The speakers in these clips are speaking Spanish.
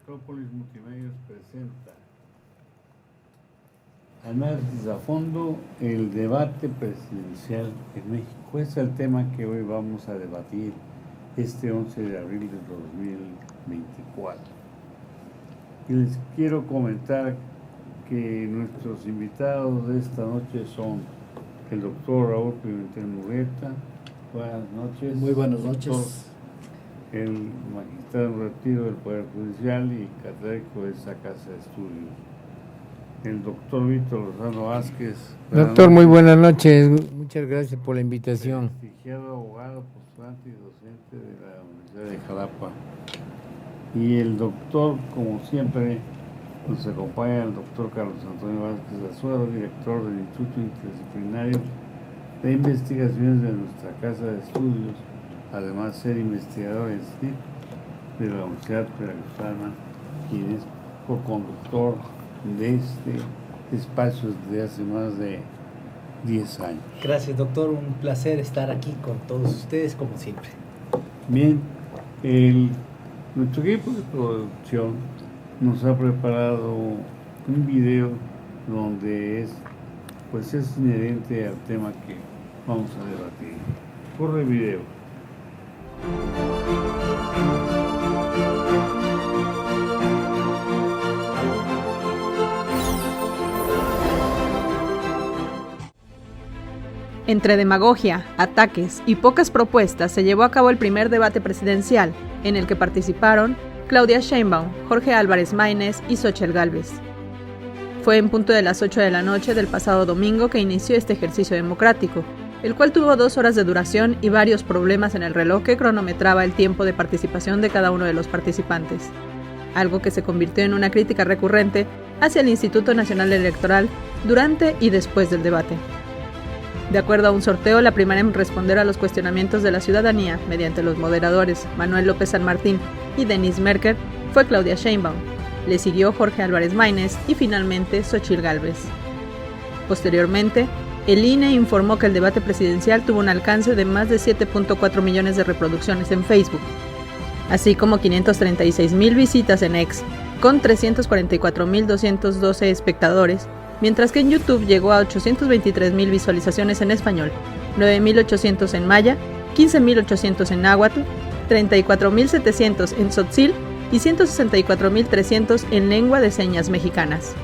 Acrópolis Multimedios presenta Análisis a fondo, el debate presidencial en México. Es el tema que hoy vamos a debatir este 11 de abril de 2024. Y les quiero comentar que nuestros invitados de esta noche son el doctor Raúl Pimentel Murrieta. Buenas noches. Muy buenas noches. Doctor, el magistrado en retiro del Poder Judicial y catedrático de esa casa de estudios. El doctor Víctor Lozano Vázquez. Doctor, muy buenas noches. Muchas gracias por la invitación. Prestigiado abogado, postulante y docente de la Universidad de Jalapa. Y el doctor, como siempre, nos acompaña el doctor Carlos Antonio Vázquez Azuero, director del Instituto Interdisciplinario de Investigaciones de nuestra casa de estudios, además ser investigador en SNIP de la Universidad Veracruzana, quien es co-conductor de este espacio desde hace más de 10 años. Gracias, doctor, un placer estar aquí con todos ustedes como siempre. Bien, nuestro equipo de producción nos ha preparado un video donde es inherente al tema que vamos a debatir. Corre el video. Entre demagogia, ataques y pocas propuestas se llevó a cabo el primer debate presidencial, en el que participaron Claudia Sheinbaum, Jorge Álvarez Maínez y Xóchitl Gálvez. Fue en punto de las 8 de la noche del pasado domingo que inició este ejercicio democrático, el cual tuvo 2 horas de duración y varios problemas en el reloj que cronometraba el tiempo de participación de cada uno de los participantes, algo que se convirtió en una crítica recurrente hacia el Instituto Nacional Electoral durante y después del debate. De acuerdo a un sorteo, la primera en responder a los cuestionamientos de la ciudadanía mediante los moderadores Manuel López San Martín y Denise Merker fue Claudia Sheinbaum, le siguió Jorge Álvarez Maínez y finalmente Xóchitl Gálvez. Posteriormente, el INE informó que el debate presidencial tuvo un alcance de más de 7.4 millones de reproducciones en Facebook, así como 536,000 visitas en X, con 344,212 espectadores, mientras que en YouTube llegó a 823,000 visualizaciones en español, 9,800 en maya, 15,800 en náhuatl, 34,700 en tzotzil y 164,300 en lengua de señas mexicanas.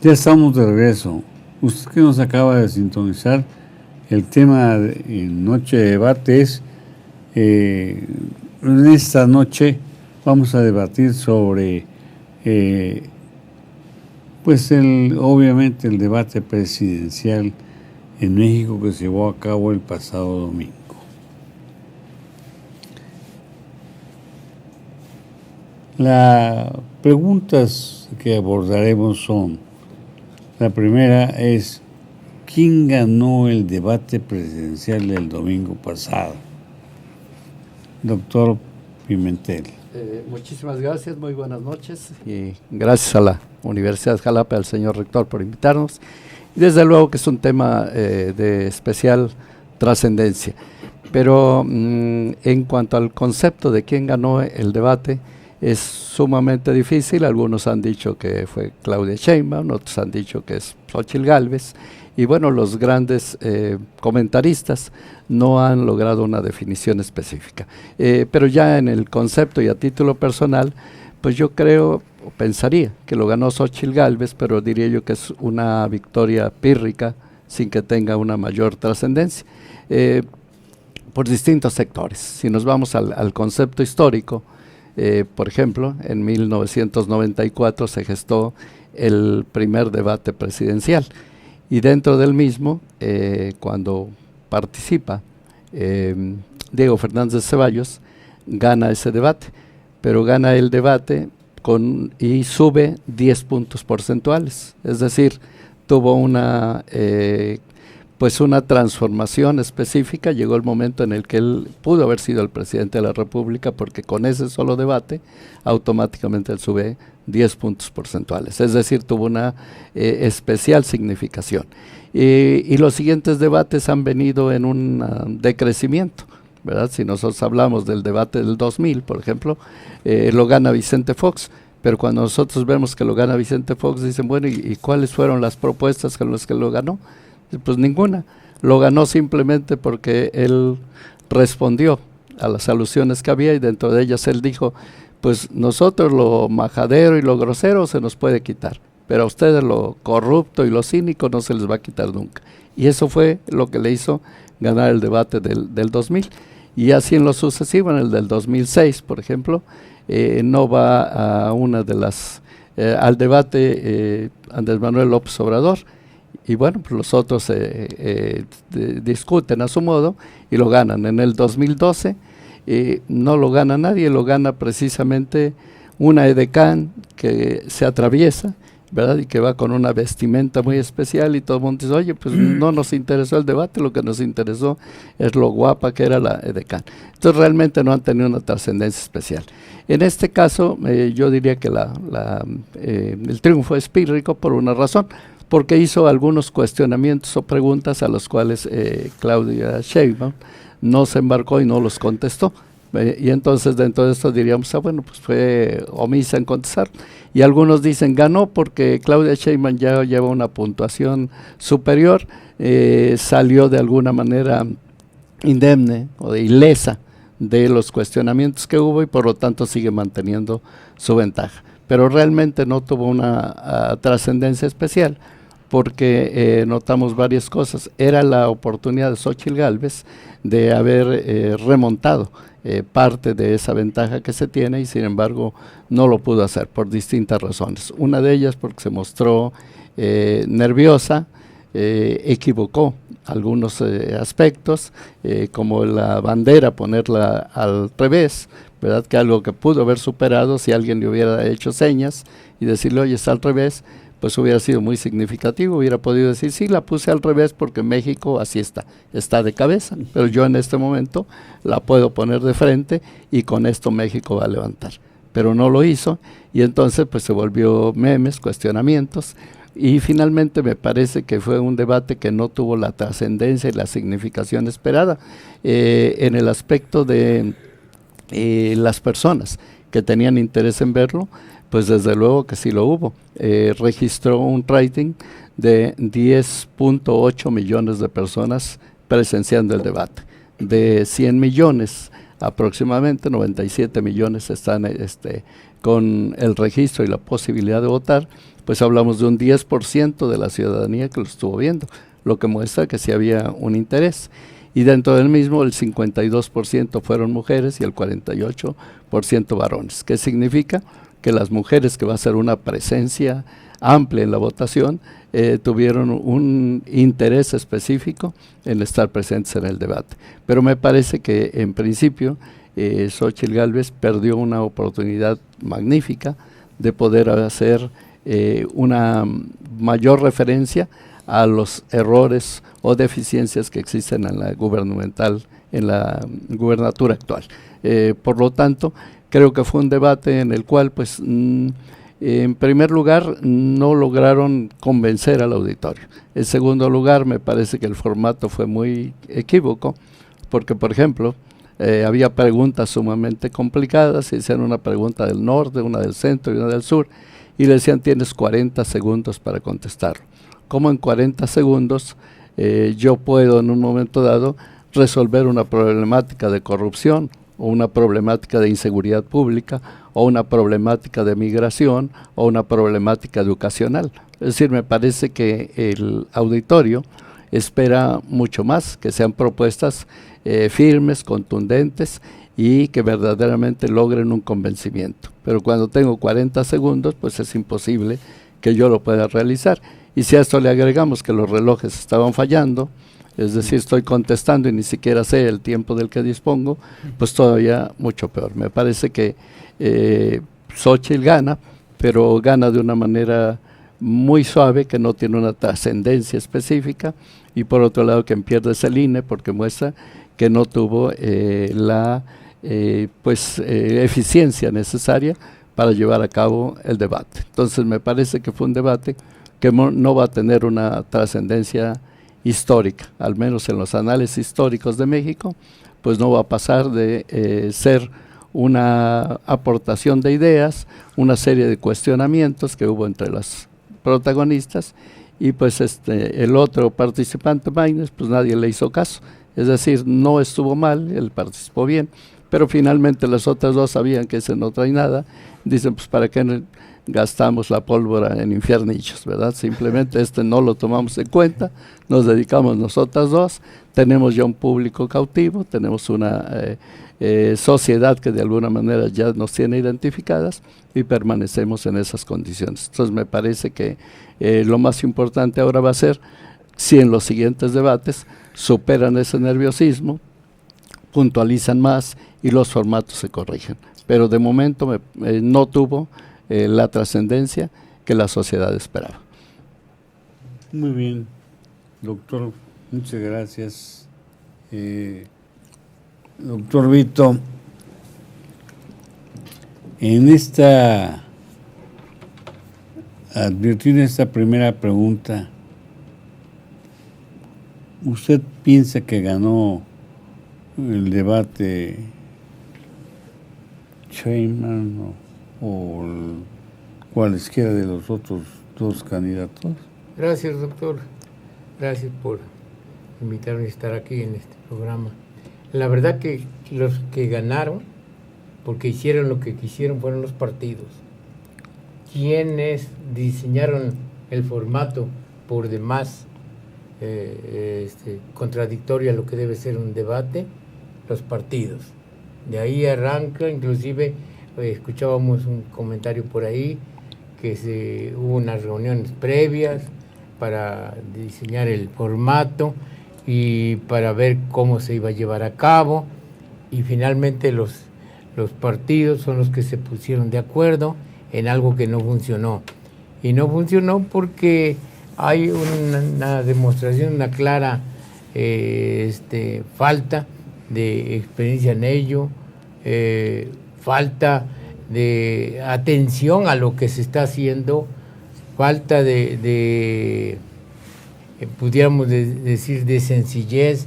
Ya estamos de regreso. Usted que nos acaba de sintonizar, el tema de noche de debate es, en esta noche vamos a debatir sobre, obviamente el debate presidencial en México que se llevó a cabo el pasado domingo. Las preguntas que abordaremos son: la primera es, ¿quién ganó el debate presidencial del domingo pasado? Doctor Pimentel. Muchísimas gracias, muy buenas noches y gracias a la Universidad de Jalapa y al señor rector por invitarnos. Y desde luego que es un tema de especial trascendencia. Pero en cuanto al concepto de quién ganó el debate, es sumamente difícil. Algunos han dicho que fue Claudia Sheinbaum, otros han dicho que es Xóchitl Gálvez, y bueno, los grandes comentaristas no han logrado una definición específica. Pero ya en el concepto y a título personal, pues yo creo, o pensaría que lo ganó Xóchitl Gálvez, pero diría yo que es una victoria pírrica sin que tenga una mayor trascendencia, por distintos sectores. Si nos vamos al concepto histórico, por ejemplo, en 1994 se gestó el primer debate presidencial, y dentro del mismo, cuando participa Diego Fernández Ceballos, gana ese debate, pero gana el debate y sube 10 puntos porcentuales, es decir, tuvo una transformación específica. Llegó el momento en el que él pudo haber sido el presidente de la República, porque con ese solo debate automáticamente él sube 10 puntos porcentuales, es decir, tuvo una especial significación. Y los siguientes debates han venido en un decrecimiento, ¿verdad? Si nosotros hablamos del debate del 2000, por ejemplo, lo gana Vicente Fox, pero cuando nosotros vemos que lo gana Vicente Fox, dicen, bueno, ¿y cuáles fueron las propuestas con las que lo ganó? Pues ninguna. Lo ganó simplemente porque él respondió a las alusiones que había, y dentro de ellas él dijo, pues nosotros lo majadero y lo grosero se nos puede quitar, pero a ustedes lo corrupto y lo cínico no se les va a quitar nunca. Y eso fue lo que le hizo ganar el debate del 2000. Y así en lo sucesivo, en el del 2006, por ejemplo, no va a al debate Andrés Manuel López Obrador, y bueno, pues los otros discuten a su modo y lo ganan. En el 2012 no lo gana nadie, lo gana precisamente una edecán que se atraviesa, ¿verdad? Y que va con una vestimenta muy especial, y todo el mundo dice, oye, pues no nos interesó el debate, lo que nos interesó es lo guapa que era la edecán. Entonces realmente no han tenido una trascendencia especial. En este caso, yo diría que el triunfo es pírrico por una razón, porque hizo algunos cuestionamientos o preguntas a los cuales Claudia Sheinbaum no se embarcó y no los contestó. Y entonces dentro de esto diríamos, bueno, pues fue omisa en contestar. Y algunos dicen, ganó porque Claudia Sheinbaum ya lleva una puntuación superior, salió de alguna manera indemne o ilesa de los cuestionamientos que hubo, y por lo tanto sigue manteniendo su ventaja. Pero realmente no tuvo una trascendencia especial, porque notamos varias cosas. Era la oportunidad de Xóchitl Gálvez de haber remontado parte de esa ventaja que se tiene, y sin embargo no lo pudo hacer por distintas razones. Una de ellas porque se mostró nerviosa, equivocó algunos aspectos, como la bandera, ponerla al revés, ¿verdad? Que algo que pudo haber superado si alguien le hubiera hecho señas y decirle, oye, está al revés, pues hubiera sido muy significativo. Hubiera podido decir, sí, la puse al revés porque México así está de cabeza, pero yo en este momento la puedo poner de frente y con esto México va a levantar. Pero no lo hizo, y entonces pues se volvió memes, cuestionamientos, y finalmente me parece que fue un debate que no tuvo la trascendencia y la significación esperada. En el aspecto de las personas que tenían interés en verlo, pues desde luego que sí lo hubo. Registró un rating de 10.8 millones de personas presenciando el debate. De 100 millones aproximadamente, 97 millones están con el registro y la posibilidad de votar, pues hablamos de un 10% de la ciudadanía que lo estuvo viendo, lo que muestra que sí había un interés. Y dentro del mismo el 52% fueron mujeres y el 48% varones. ¿Qué significa? Que las mujeres, que va a ser una presencia amplia en la votación, tuvieron un interés específico en estar presentes en el debate. Pero me parece que en principio Xóchitl Gálvez perdió una oportunidad magnífica de poder hacer una mayor referencia a los errores o deficiencias que existen en la gubernatura actual. Por lo tanto, creo que fue un debate en el cual, pues, en primer lugar, no lograron convencer al auditorio. En segundo lugar, me parece que el formato fue muy equívoco, porque por ejemplo, había preguntas sumamente complicadas, se hicieron una pregunta del norte, una del centro y una del sur, y le decían tienes 40 segundos para contestarlo. ¿Cómo en 40 segundos yo puedo en un momento dado resolver una problemática de corrupción, o una problemática de inseguridad pública, o una problemática de migración, o una problemática educacional? Es decir, me parece que el auditorio espera mucho más, que sean propuestas firmes, contundentes y que verdaderamente logren un convencimiento. Pero cuando tengo 40 segundos, pues es imposible que yo lo pueda realizar. Y si a esto le agregamos que los relojes estaban fallando, es decir, estoy contestando y ni siquiera sé el tiempo del que dispongo, pues todavía mucho peor. Me parece que Xóchitl gana, pero gana de una manera muy suave, que no tiene una trascendencia específica, y por otro lado quien pierde es el INE, porque muestra que no tuvo la eficiencia necesaria para llevar a cabo el debate. Entonces me parece que fue un debate que no va a tener una trascendencia histórica, al menos en los anales históricos de México, pues no va a pasar de ser una aportación de ideas, una serie de cuestionamientos que hubo entre las protagonistas, y pues el otro participante, Maínez, pues nadie le hizo caso. Es decir, no estuvo mal, él participó bien, pero finalmente las otras dos sabían que ese no trae nada. Dicen, pues para qué gastamos la pólvora en infiernillos, ¿verdad? Simplemente no lo tomamos en cuenta, nos dedicamos nosotras dos, tenemos ya un público cautivo, tenemos una sociedad que de alguna manera ya nos tiene identificadas y permanecemos en esas condiciones. Entonces me parece que lo más importante ahora va a ser si en los siguientes debates superan ese nerviosismo, puntualizan más y los formatos se corrigen. Pero de momento no tuvo la trascendencia que la sociedad esperaba. Muy bien, doctor, muchas gracias. Doctor Vito, advirtiendo esta primera pregunta, ¿usted piensa que ganó el debate Sheinbaum o cualesquiera de los otros dos candidatos? Gracias, doctor. Gracias por invitarme a estar aquí en este programa. La verdad que los que ganaron, porque hicieron lo que quisieron, fueron los partidos. Quienes diseñaron el formato por demás contradictorio a lo que debe ser un debate, los partidos. De ahí arranca, inclusive escuchábamos un comentario por ahí que hubo unas reuniones previas para diseñar el formato y para ver cómo se iba a llevar a cabo, y finalmente los partidos son los que se pusieron de acuerdo en algo que no funcionó. Y no funcionó porque hay una demostración, una clara falta de experiencia en ello, falta de atención a lo que se está haciendo, falta pudiéramos decir, de sencillez.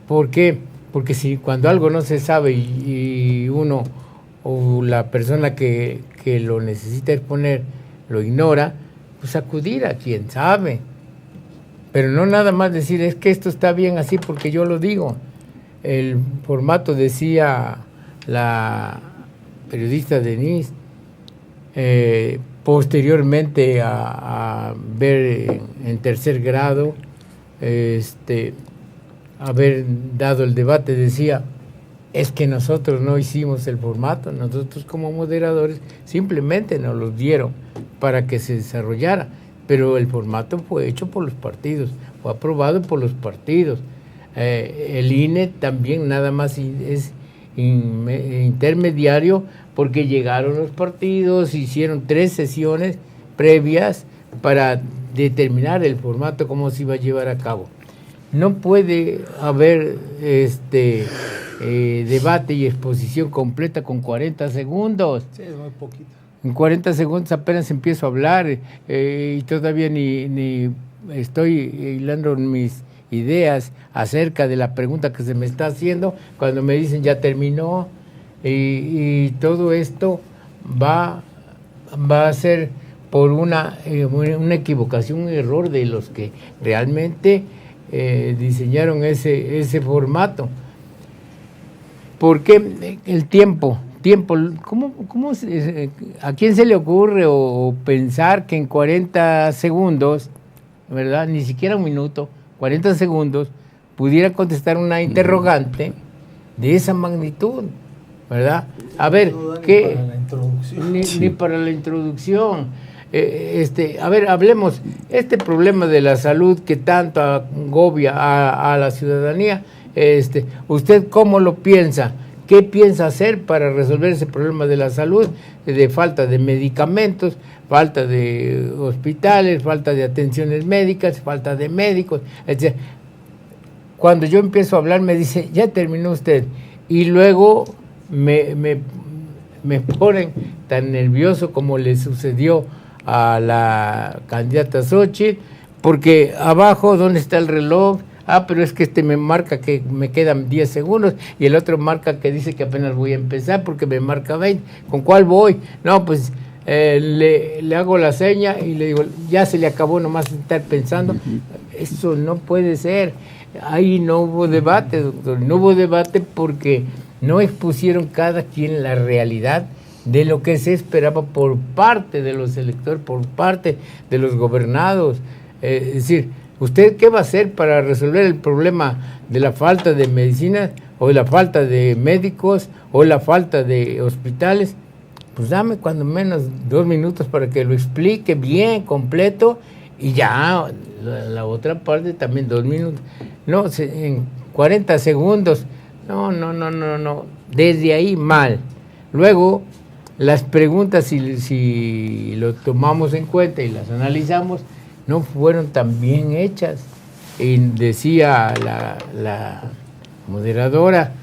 ¿Por qué? Porque si cuando algo no se sabe y uno o la persona que lo necesita exponer lo ignora, pues acudir a quien sabe. Pero no nada más decir, es que esto está bien así porque yo lo digo. El formato, decía la periodista Denise, posteriormente a ver en tercer grado, haber dado el debate, decía, es que nosotros no hicimos el formato, nosotros como moderadores simplemente nos lo dieron para que se desarrollara, pero el formato fue hecho por los partidos, fue aprobado por los partidos. El INE también nada más es intermediario porque llegaron los partidos, hicieron 3 sesiones previas para determinar el formato, cómo se iba a llevar a cabo. No puede haber debate y exposición completa con 40 segundos. Sí, es muy poquito. En 40 segundos apenas empiezo a hablar y todavía ni estoy hilando mis ideas acerca de la pregunta que se me está haciendo cuando me dicen ya terminó, y todo esto va a ser por una equivocación, un error de los que realmente diseñaron ese formato. Porque el tiempo, ¿a quién se le ocurre o pensar que en 40 segundos, ¿verdad? Ni siquiera un minuto, 40 segundos, pudiera contestar una interrogante de esa magnitud, ¿verdad? A ver, ¿qué? Ni para la introducción. A ver, hablemos, este problema de la salud que tanto agobia a la ciudadanía, ¿usted cómo lo piensa? ¿Qué piensa hacer para resolver ese problema de la salud, de falta de medicamentos, falta de hospitales, falta de atenciones médicas, falta de médicos, etc.? Cuando yo empiezo a hablar me dice, ya terminó usted, y luego me ponen tan nervioso como le sucedió a la candidata Xochitl, porque abajo, ¿dónde está el reloj? Pero es que me marca que me quedan 10 segundos y el otro marca que dice que apenas voy a empezar porque me marca 20. ¿Con cuál voy? No, pues le hago la seña y le digo, ya se le acabó nomás estar pensando. Eso no puede ser. Ahí no hubo debate, doctor. No hubo debate porque no expusieron cada quien la realidad de lo que se esperaba por parte de los electores, por parte de los gobernados. Es decir, ¿usted qué va a hacer para resolver el problema de la falta de medicina o de la falta de médicos o la falta de hospitales? Pues dame cuando menos 2 minutos para que lo explique bien, completo, y ya la otra parte también 2 minutos. No, en 40 segundos. No. Desde ahí mal. Luego, las preguntas, si lo tomamos en cuenta y las analizamos, no fueron tan bien hechas. Y decía la moderadora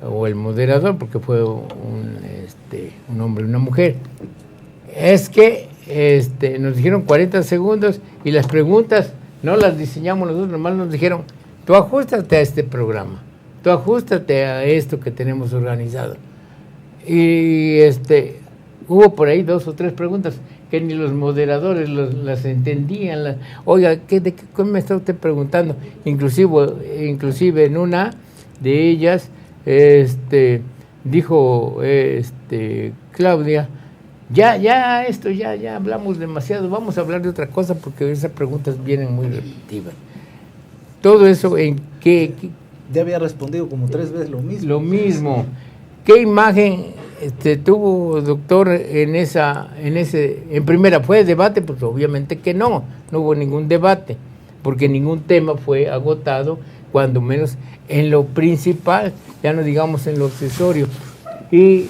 o el moderador, porque fue un hombre y una mujer, es que nos dijeron 40 segundos y las preguntas no las diseñamos nosotros, nomás nos dijeron, tú ajustate a este programa, tú ajustate a esto que tenemos organizado. Y hubo por ahí 2 o 3 preguntas que ni los moderadores las entendían. Oiga, ¿de qué me está usted preguntando? Inclusive en una de ellas dijo Claudia, ya hablamos demasiado, vamos a hablar de otra cosa porque esas preguntas vienen muy repetitivas. Todo eso en qué... Ya había respondido como 3 veces lo mismo. Lo mismo. ¿Qué imagen tuvo, doctor, en primera? ¿Fue debate? Pues obviamente que no hubo ningún debate, porque ningún tema fue agotado, cuando menos en lo principal, ya no digamos en lo accesorio. Y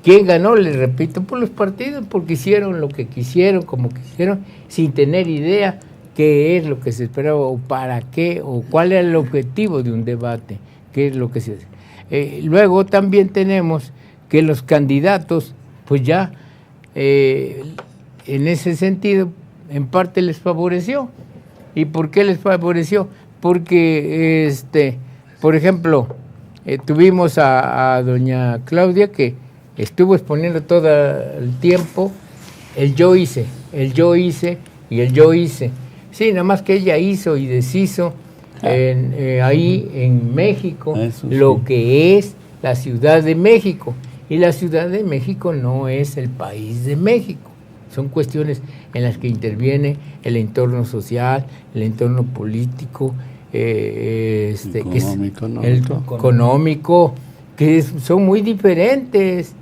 ¿quién ganó? Les repito, por los partidos, porque hicieron lo que quisieron, como quisieron, sin tener idea qué es lo que se esperaba, o para qué, o cuál era el objetivo de un debate, qué es lo que se hace. Luego también tenemos que los candidatos, pues ya en ese sentido, en parte les favoreció. ¿Y por qué les favoreció? Porque, por ejemplo, tuvimos a doña Claudia, que estuvo exponiendo todo el tiempo el yo hice y el yo hice. Sí, nada más que ella hizo y deshizo ahí en México, lo que es la Ciudad de México. Y la Ciudad de México no es el país de México. Son cuestiones en las que interviene el entorno social, el entorno político, económico, que son muy diferentes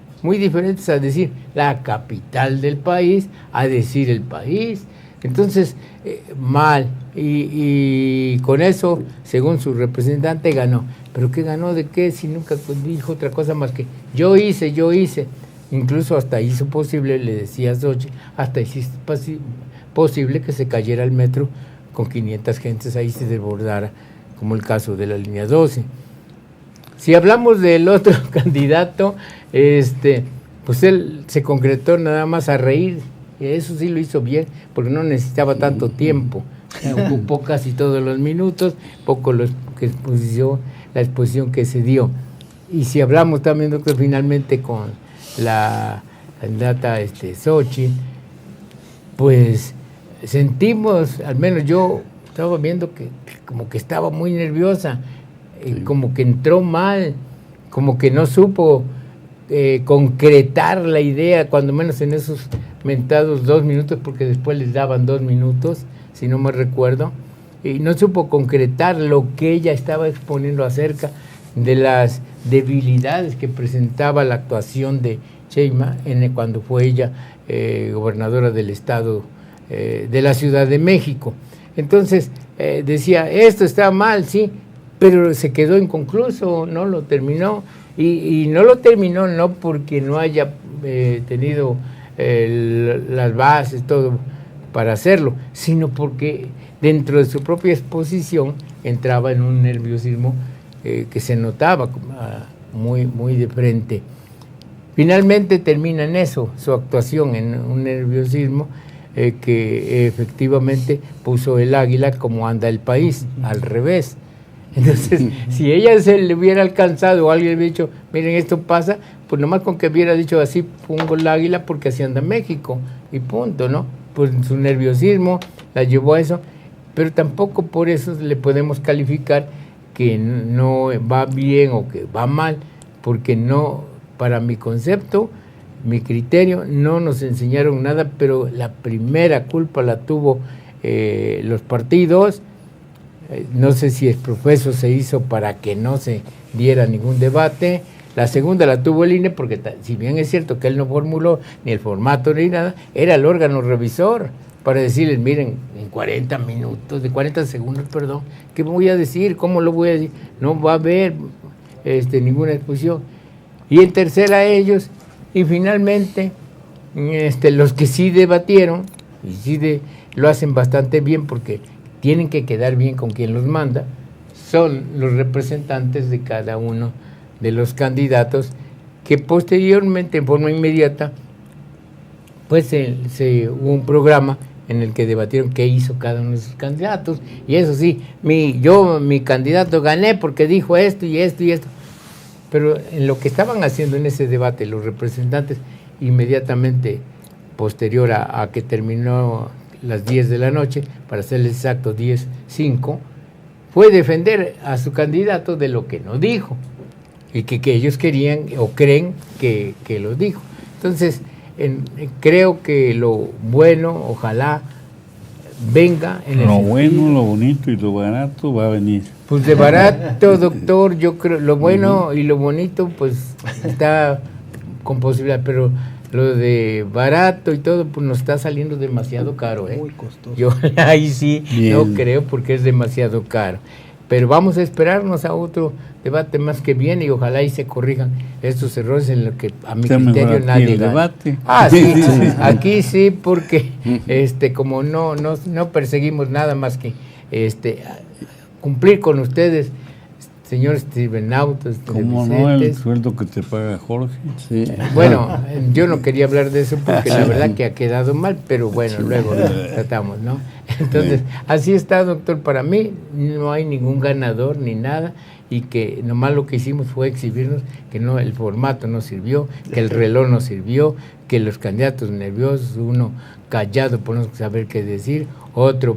a decir la capital del país, a decir el país. Entonces, mal. Y con eso, según su representante, ganó. ¿Pero qué ganó de qué? Si nunca dijo otra cosa más que yo hice. Incluso hasta hizo posible, le decía a Xochitl, hasta hiciste posible que se cayera el metro con 500 gentes, ahí se desbordara, como el caso de la línea 12. Si hablamos del otro candidato, pues él se concretó nada más a reír. Eso sí lo hizo bien, porque no necesitaba tanto tiempo. ocupó casi todos los minutos, poco la exposición que se dio. Y si hablamos también, doctor, finalmente con la candidata Xochitl, pues sentimos, al menos yo estaba viendo que como que estaba muy nerviosa, como que entró mal, como que no supo concretar la idea, cuando menos en esos mentados 2 minutos, porque después les daban 2 minutos, si no me recuerdo, y no supo concretar lo que ella estaba exponiendo acerca de las debilidades que presentaba la actuación de Sheinbaum cuando fue ella gobernadora del estado de la Ciudad de México. Entonces decía, esto está mal, sí, pero se quedó inconcluso, no lo terminó, y no lo terminó no porque no haya tenido las bases, todo para hacerlo, sino porque dentro de su propia exposición entraba en un nerviosismo que se notaba muy de frente. Finalmente termina en eso, su actuación, en un nerviosismo que efectivamente puso el águila como anda el país, al revés. Entonces, si ella se le hubiera alcanzado o alguien le hubiera dicho, miren, esto pasa, pues nomás con que hubiera dicho así, pongo el águila porque así anda México, y punto, ¿no? Pues su nerviosismo la llevó a eso, pero tampoco por eso le podemos calificar que no va bien o que va mal, porque no, para mi concepto, mi criterio, no nos enseñaron nada, pero la primera culpa la tuvo los partidos. No sé si el proceso se hizo para que no se diera ningún debate. La segunda la tuvo el INE, porque si bien es cierto que él no formuló ni el formato ni nada, era el órgano revisor para decirles, miren, en 40 segundos, ¿qué voy a decir? ¿Cómo lo voy a decir? No va a haber ninguna exposición. Y en tercera ellos, y finalmente los que sí debatieron, y sí lo hacen bastante bien porque tienen que quedar bien con quien los manda, son los representantes de cada uno de los candidatos, que posteriormente, en forma inmediata, pues hubo un programa en el que debatieron qué hizo cada uno de sus candidatos, y eso sí, mi candidato gané porque dijo esto y esto y esto, pero en lo que estaban haciendo en ese debate los representantes, inmediatamente posterior a que terminó las 10 de la noche, para ser exacto 10:05, fue defender a su candidato de lo que no dijo, y que ellos querían o creen que lo dijo. Entonces, creo que lo bueno, ojalá venga en lo bueno, lo bonito y lo barato va a venir. Pues de barato, doctor, yo creo, lo bueno y lo bonito pues está con posibilidad, pero lo de barato y todo pues nos está saliendo demasiado caro, Muy costoso. Yo ahí sí Bien. no creo, porque es demasiado caro. Pero vamos a esperarnos a otro debate más que viene, y ojalá y se corrijan estos errores en los que a mi Está criterio mejor aquí nadie el gana. debate. Sí, aquí sí, porque como no perseguimos nada más que cumplir con ustedes, señores tribunautas, ¿Cómo no? El sueldo que te paga Jorge. Sí. Bueno, yo no quería hablar de eso porque la verdad que ha quedado mal, pero bueno, luego lo tratamos, ¿no? Entonces, así está, doctor, para mí no hay ningún ganador ni nada, y que nomás lo que hicimos fue exhibirnos que no, el formato no sirvió, que el reloj no sirvió, que los candidatos nerviosos, uno callado por no saber qué decir, otro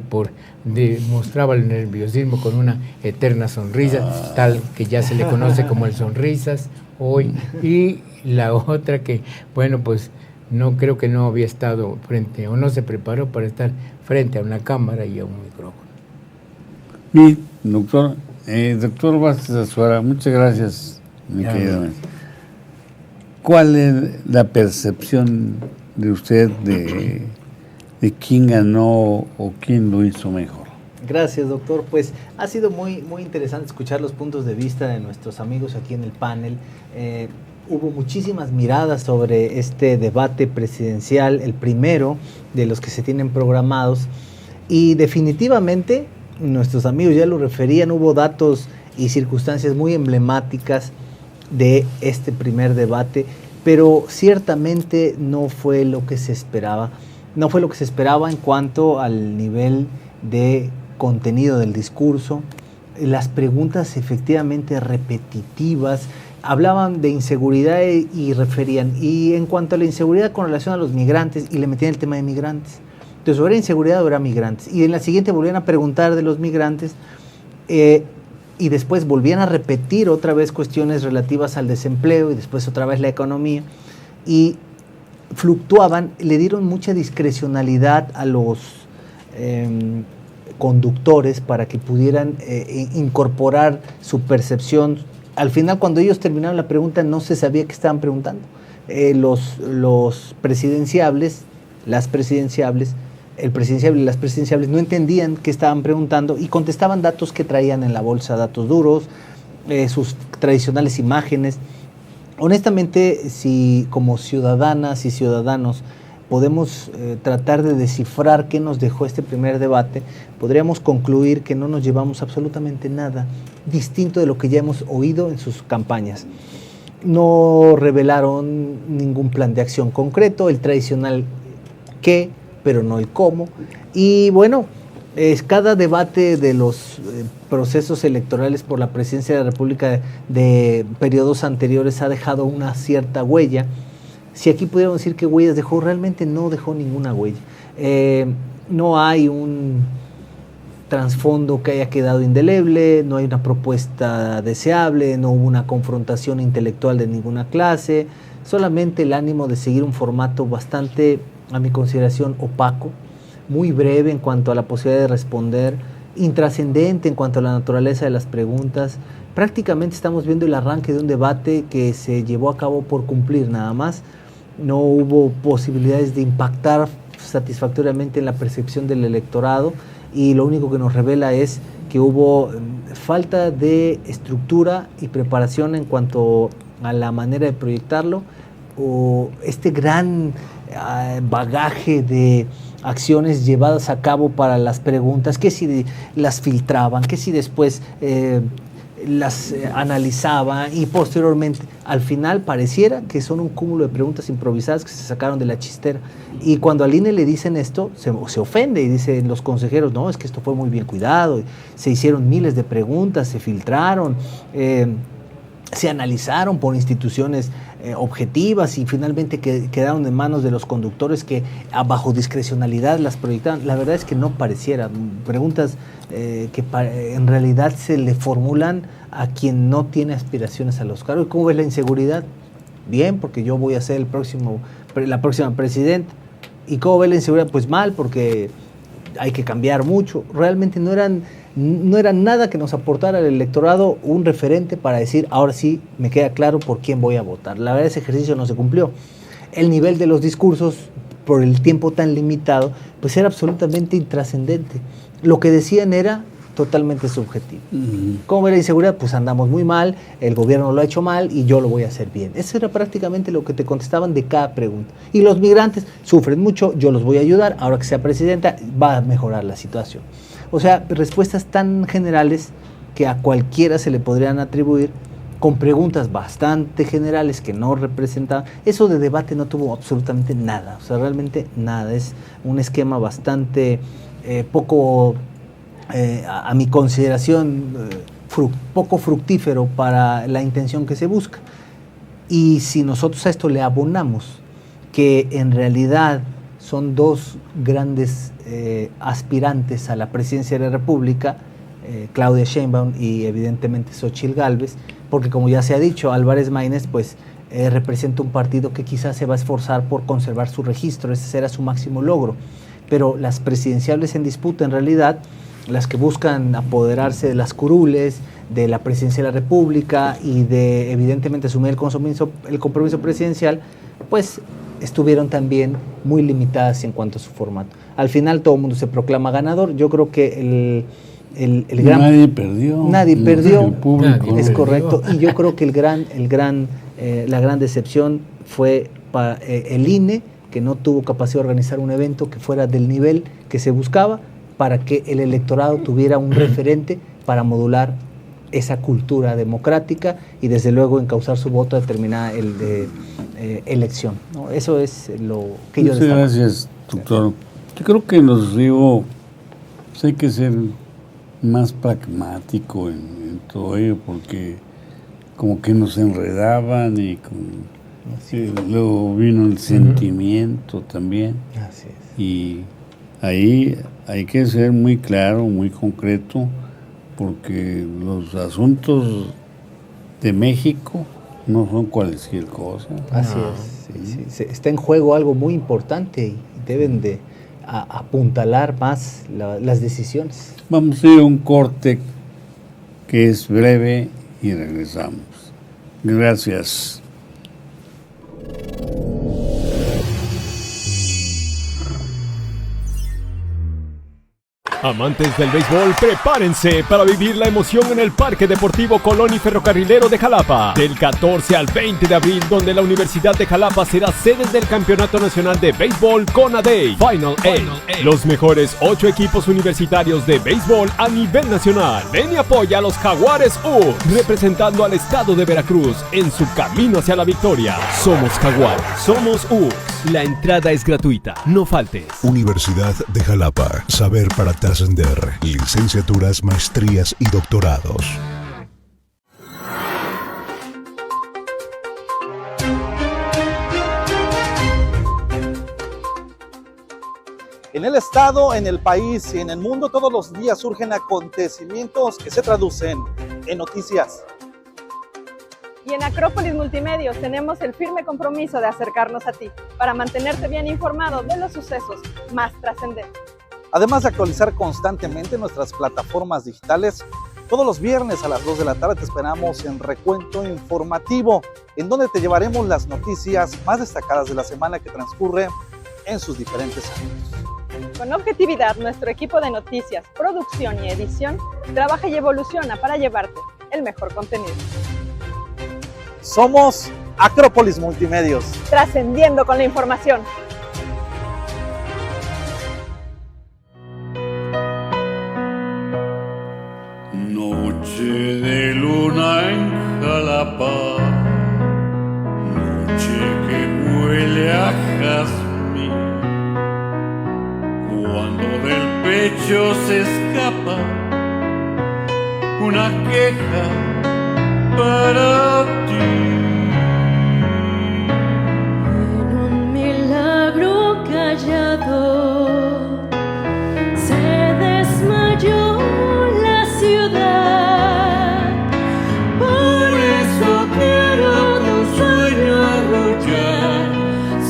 demostraba el nerviosismo con una eterna sonrisa, tal que ya se le conoce como el sonrisas hoy, y la otra que, bueno, pues no creo que no había estado frente, o no se preparó para estar frente a una cámara y a un micrófono. Mi doctor Vázquez Azuara, muchas gracias, mi querido. ¿Cuál es la percepción de usted de quién ganó o quién lo hizo mejor? Gracias, doctor. Pues ha sido muy interesante escuchar los puntos de vista de nuestros amigos aquí en el panel. Hubo muchísimas miradas sobre este debate presidencial, el primero de los que se tienen programados, y definitivamente nuestros amigos ya lo referían, hubo datos y circunstancias muy emblemáticas de este primer debate, pero ciertamente no fue lo que se esperaba. No fue lo que se esperaba en cuanto al nivel de contenido del discurso, las preguntas efectivamente repetitivas, hablaban de inseguridad y referían, y en cuanto a la inseguridad con relación a los migrantes, y le metían el tema de migrantes. Entonces, o era inseguridad o era migrantes. Y en la siguiente volvían a preguntar de los migrantes, y después volvían a repetir otra vez cuestiones relativas al desempleo, y después otra vez la economía, y fluctuaban, le dieron mucha discrecionalidad a los conductores para que pudieran incorporar su percepción. Al final, cuando ellos terminaron la pregunta, no se sabía qué estaban preguntando. Los presidenciables, el presidenciable y las presidenciables no entendían qué estaban preguntando y contestaban datos que traían en la bolsa, datos duros, sus tradicionales imágenes. Honestamente, si como ciudadanas y ciudadanos podemos tratar de descifrar qué nos dejó este primer debate, podríamos concluir que no nos llevamos absolutamente nada distinto de lo que ya hemos oído en sus campañas. No revelaron ningún plan de acción concreto, el tradicional qué, pero no el cómo. Y bueno, cada debate de los procesos electorales por la presidencia de la República de periodos anteriores ha dejado una cierta huella. Si aquí pudiéramos decir qué huellas dejó, realmente no dejó ninguna huella. No hay un trasfondo que haya quedado indeleble, no hay una propuesta deseable, no hubo una confrontación intelectual de ninguna clase, solamente el ánimo de seguir un formato bastante, a mi consideración, opaco, muy breve en cuanto a la posibilidad de responder, intrascendente en cuanto a la naturaleza de las preguntas. Prácticamente estamos viendo el arranque de un debate que se llevó a cabo por cumplir nada más. No hubo posibilidades de impactar satisfactoriamente en la percepción del electorado, y lo único que nos revela es que hubo falta de estructura y preparación en cuanto a la manera de proyectarlo, o este gran bagaje de acciones llevadas a cabo para las preguntas, que si las filtraban, que si después las analizaban, y posteriormente al final pareciera que son un cúmulo de preguntas improvisadas que se sacaron de la chistera. Y cuando al INE le dicen esto, se ofende y dicen los consejeros, no, es que esto fue muy bien cuidado, se hicieron miles de preguntas, se filtraron, se analizaron por instituciones objetivas y finalmente quedaron en manos de los conductores que bajo discrecionalidad las proyectaban. La verdad es que no pareciera, preguntas que en realidad se le formulan a quien no tiene aspiraciones a los cargos. ¿Cómo ves la inseguridad? Bien, porque yo voy a ser la próxima presidenta. ¿Y cómo ves la inseguridad? Pues mal, porque hay que cambiar mucho. Realmente no eran nada que nos aportara al electorado un referente para decir, ahora sí me queda claro por quién voy a votar. La verdad, ese ejercicio no se cumplió. El nivel de los discursos, por el tiempo tan limitado, pues era absolutamente intrascendente. Lo que decían era totalmente subjetivo. ¿Cómo ve la inseguridad? Pues andamos muy mal, el gobierno lo ha hecho mal y yo lo voy a hacer bien. Eso era prácticamente lo que te contestaban de cada pregunta. Y los migrantes sufren mucho, yo los voy a ayudar, ahora que sea presidenta va a mejorar la situación. O sea, respuestas tan generales que a cualquiera se le podrían atribuir, con preguntas bastante generales que no representaban. Eso de debate no tuvo absolutamente nada, o sea, realmente nada. Es un esquema bastante poco, a mi consideración, poco fructífero para la intención que se busca. Y si nosotros a esto le abonamos que en realidad son dos grandes aspirantes a la presidencia de la República, Claudia Sheinbaum y evidentemente Xóchitl Gálvez, porque como ya se ha dicho, Álvarez Maínez pues representa un partido que quizás se va a esforzar por conservar su registro, ese será su máximo logro, pero las presidenciables en disputa en realidad, las que buscan apoderarse de las curules, de la presidencia de la República y de evidentemente asumir el compromiso presidencial, pues estuvieron también muy limitadas en cuanto a su formato. Al final todo el mundo se proclama ganador. Yo creo que nadie perdió. El público es correcto. Y yo creo que la gran decepción fue para el INE, que no tuvo capacidad de organizar un evento que fuera del nivel que se buscaba, para que el electorado tuviera un referente para modular esa cultura democrática y desde luego encauzar su voto a determinada elección, ¿no? Eso es lo que yo destaco. Gracias, doctor. Yo creo que nos dio pues hay que ser más pragmático en todo ello, porque como que nos enredaban y luego vino el sentimiento también. Así es. Y ahí hay que ser muy claro, muy concreto, porque los asuntos de México no son cualquier cosa. Así es. Sí. Está en juego algo muy importante y deben de apuntalar más las decisiones. Vamos a ir a un corte que es breve y regresamos. Gracias. Amantes del béisbol, prepárense para vivir la emoción en el Parque Deportivo Colón y Ferrocarrilero de Jalapa, del 14 al 20 de abril, donde la Universidad de Jalapa será sede del Campeonato Nacional de Béisbol CONADE Final 8. Los mejores 8 equipos universitarios de béisbol a nivel nacional. Ven y apoya a los Jaguares U, representando al estado de Veracruz en su camino hacia la victoria. Somos Jaguares, somos U. La entrada es gratuita, no faltes. Universidad de Jalapa, saber para trascender, licenciaturas, maestrías y doctorados. En el estado, en el país y en el mundo, todos los días surgen acontecimientos que se traducen en noticias. Y en Acrópolis Multimedios tenemos el firme compromiso de acercarnos a ti para mantenerte bien informado de los sucesos más trascendentes. Además de actualizar constantemente nuestras plataformas digitales, todos los viernes a las 2 de la tarde te esperamos en Recuento Informativo, en donde te llevaremos las noticias más destacadas de la semana que transcurre en sus diferentes ámbitos. Con objetividad, nuestro equipo de noticias, producción y edición trabaja y evoluciona para llevarte el mejor contenido. Somos Acrópolis Multimedios. Trascendiendo con la información. Noche de luna en Jalapa, noche que huele a jazmín, cuando del pecho se escapa una queja para ti. En un milagro callado se desmayó la ciudad. Por eso quiero de un sueño arrullar,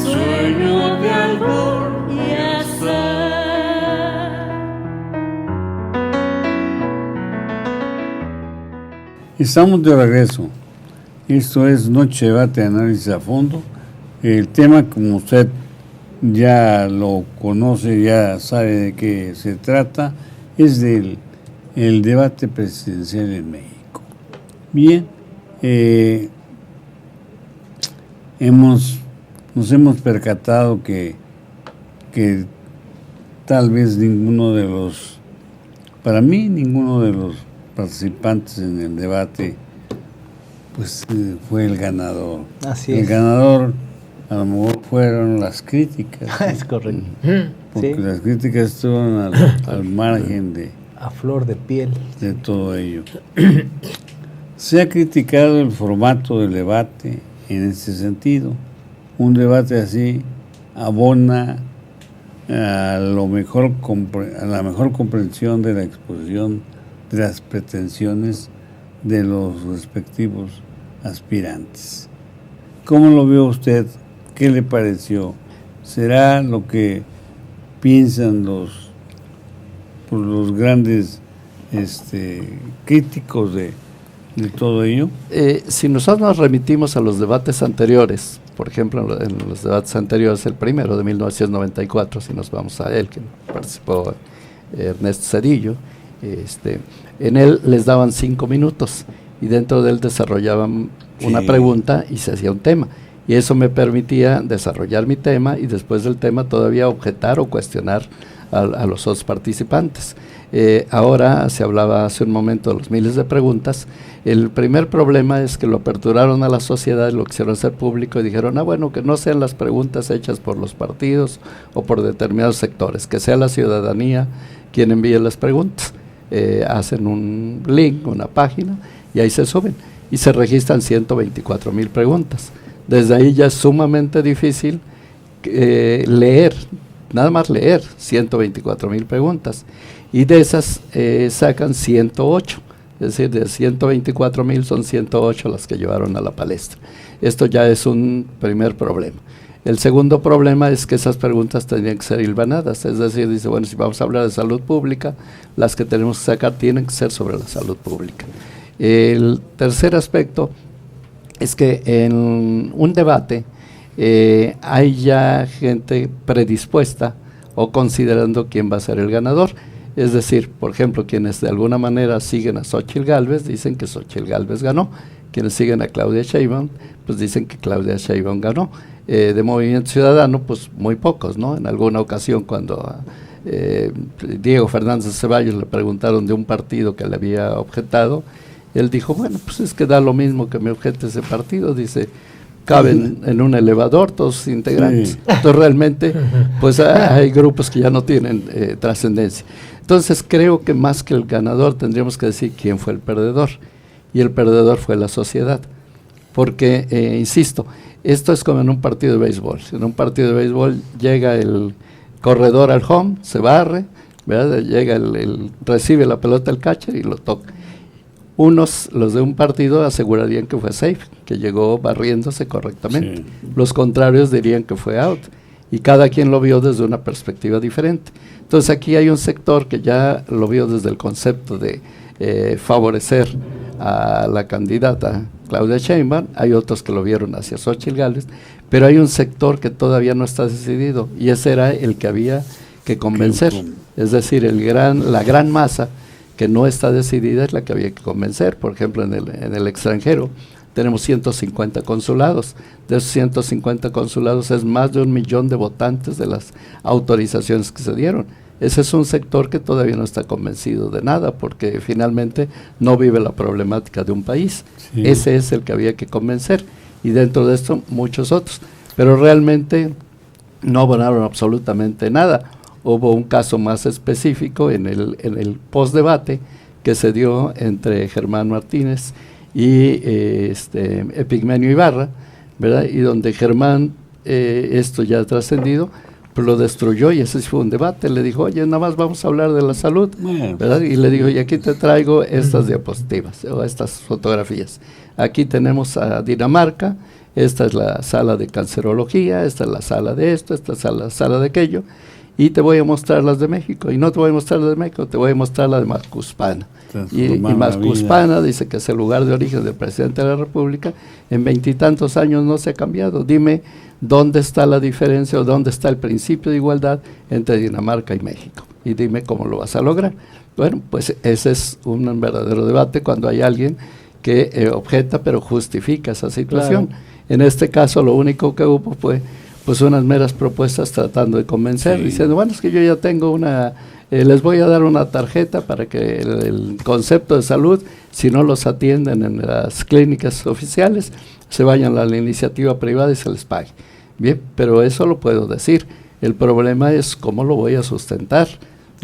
sueño de albor y azar. Estamos de regreso. Esto es Noche de Debate, Análisis a Fondo. El tema, como usted ya lo conoce, ya sabe de qué se trata, es del el debate presidencial en México. Bien, nos hemos percatado que tal vez ninguno de los participantes en el debate pues fue el ganador. Así el es. ganador a lo mejor fueron las críticas. Es correcto. Porque Sí. las críticas estuvieron al margen A flor de piel. de todo ello. Se ha criticado el formato del debate en este sentido. Un debate así abona a la mejor comprensión de la exposición de las pretensiones de los respectivos aspirantes. ¿Cómo lo vio usted? ¿Qué le pareció? ¿Será lo que piensan los grandes críticos de todo ello? Si nosotros nos remitimos a los debates anteriores, por ejemplo, en los debates anteriores, el primero de 1994, si nos vamos a él, que participó Ernesto Zedillo, en él les daban 5 minutos y dentro de él desarrollaban una pregunta y se hacía un tema. Y eso me permitía desarrollar mi tema y después del tema todavía objetar o cuestionar a los otros participantes. Ahora se hablaba hace un momento de los miles de preguntas. El primer problema es que lo aperturaron a la sociedad, lo quisieron hacer público y dijeron, bueno, que no sean las preguntas hechas por los partidos o por determinados sectores, que sea la ciudadanía quien envíe las preguntas. Hacen un link, una página, y ahí se suben. Y se registran 124,000 preguntas. Desde ahí ya es sumamente difícil leer, nada más leer 124,000 preguntas. Y de esas sacan 108. Es decir, de 124,000 son 108 las que llevaron a la palestra. Esto ya es un primer problema. El segundo problema es que esas preguntas tendrían que ser hilvanadas, es decir, dice, bueno, si vamos a hablar de salud pública, las que tenemos que sacar tienen que ser sobre la salud pública. El tercer aspecto es que en un debate hay ya gente predispuesta o considerando quién va a ser el ganador. Es decir, por ejemplo, quienes de alguna manera siguen a Xóchitl Gálvez dicen que Xóchitl Gálvez ganó. Quienes siguen a Claudia Sheinbaum, pues dicen que Claudia Sheinbaum ganó. De Movimiento Ciudadano, pues muy pocos, ¿no? En alguna ocasión cuando Diego Fernández Ceballos le preguntaron de un partido que le había objetado, él dijo, bueno, pues es que da lo mismo que me objete ese partido, dice, caben en un elevador todos sus integrantes. Sí. Entonces realmente, pues hay grupos que ya no tienen trascendencia. Entonces creo que más que el ganador tendríamos que decir quién fue el perdedor, y el perdedor fue la sociedad, porque, insisto, esto es como en un partido de béisbol. En un partido de béisbol llega el corredor al home, se barre, ¿verdad? Llega recibe la pelota el catcher y lo toca. Unos, los de un partido, asegurarían que fue safe, que llegó barriéndose correctamente. Sí. Los contrarios dirían que fue out. Y cada quien lo vio desde una perspectiva diferente. Entonces aquí hay un sector que ya lo vio desde el concepto de favorecer a la candidata Claudia Sheinbaum, hay otros que lo vieron hacia Xóchitl Gálvez, pero hay un sector que todavía no está decidido, y ese era el que había que convencer. Es decir, la gran masa que no está decidida es la que había que convencer. Por ejemplo, en el extranjero tenemos 150 consulados. De esos 150 consulados es más de 1 millón de votantes de las autorizaciones que se dieron. Ese es un sector que todavía no está convencido de nada, porque finalmente no vive la problemática de un país. Sí. Ese es el que había que convencer, y dentro de esto muchos otros. Pero realmente no abonaron absolutamente nada. Hubo un caso más específico en el postdebate que se dio entre Germán Martínez y Epigmenio Ibarra, ¿verdad? Y donde Germán, esto ya ha trascendido, pues lo destruyó, y ese fue un debate. Le dijo, oye, nada más vamos a hablar de la salud, ¿verdad? Y le dijo, y aquí te traigo estas diapositivas o estas fotografías. Aquí tenemos a Dinamarca, esta es la sala de cancerología, esta es la sala de esto, esta es la sala de aquello, y te voy a mostrar las de México, y no te voy a mostrar las de México, te voy a mostrar la de Macuspana. Y Macuspana dice que es el lugar de origen del presidente de la República, en 20 y tantos años no se ha cambiado. Dime dónde está la diferencia o dónde está el principio de igualdad entre Dinamarca y México, y dime cómo lo vas a lograr. Bueno, pues ese es un verdadero debate cuando hay alguien que objeta pero justifica esa situación. Claro. En este caso lo único que hubo fue pues unas meras propuestas tratando de convencer, diciendo, bueno, es que yo ya tengo les voy a dar una tarjeta para que el concepto de salud, si no los atienden en las clínicas oficiales, se vayan a la iniciativa privada y se les pague. Bien, pero eso lo puedo decir. El problema es cómo lo voy a sustentar,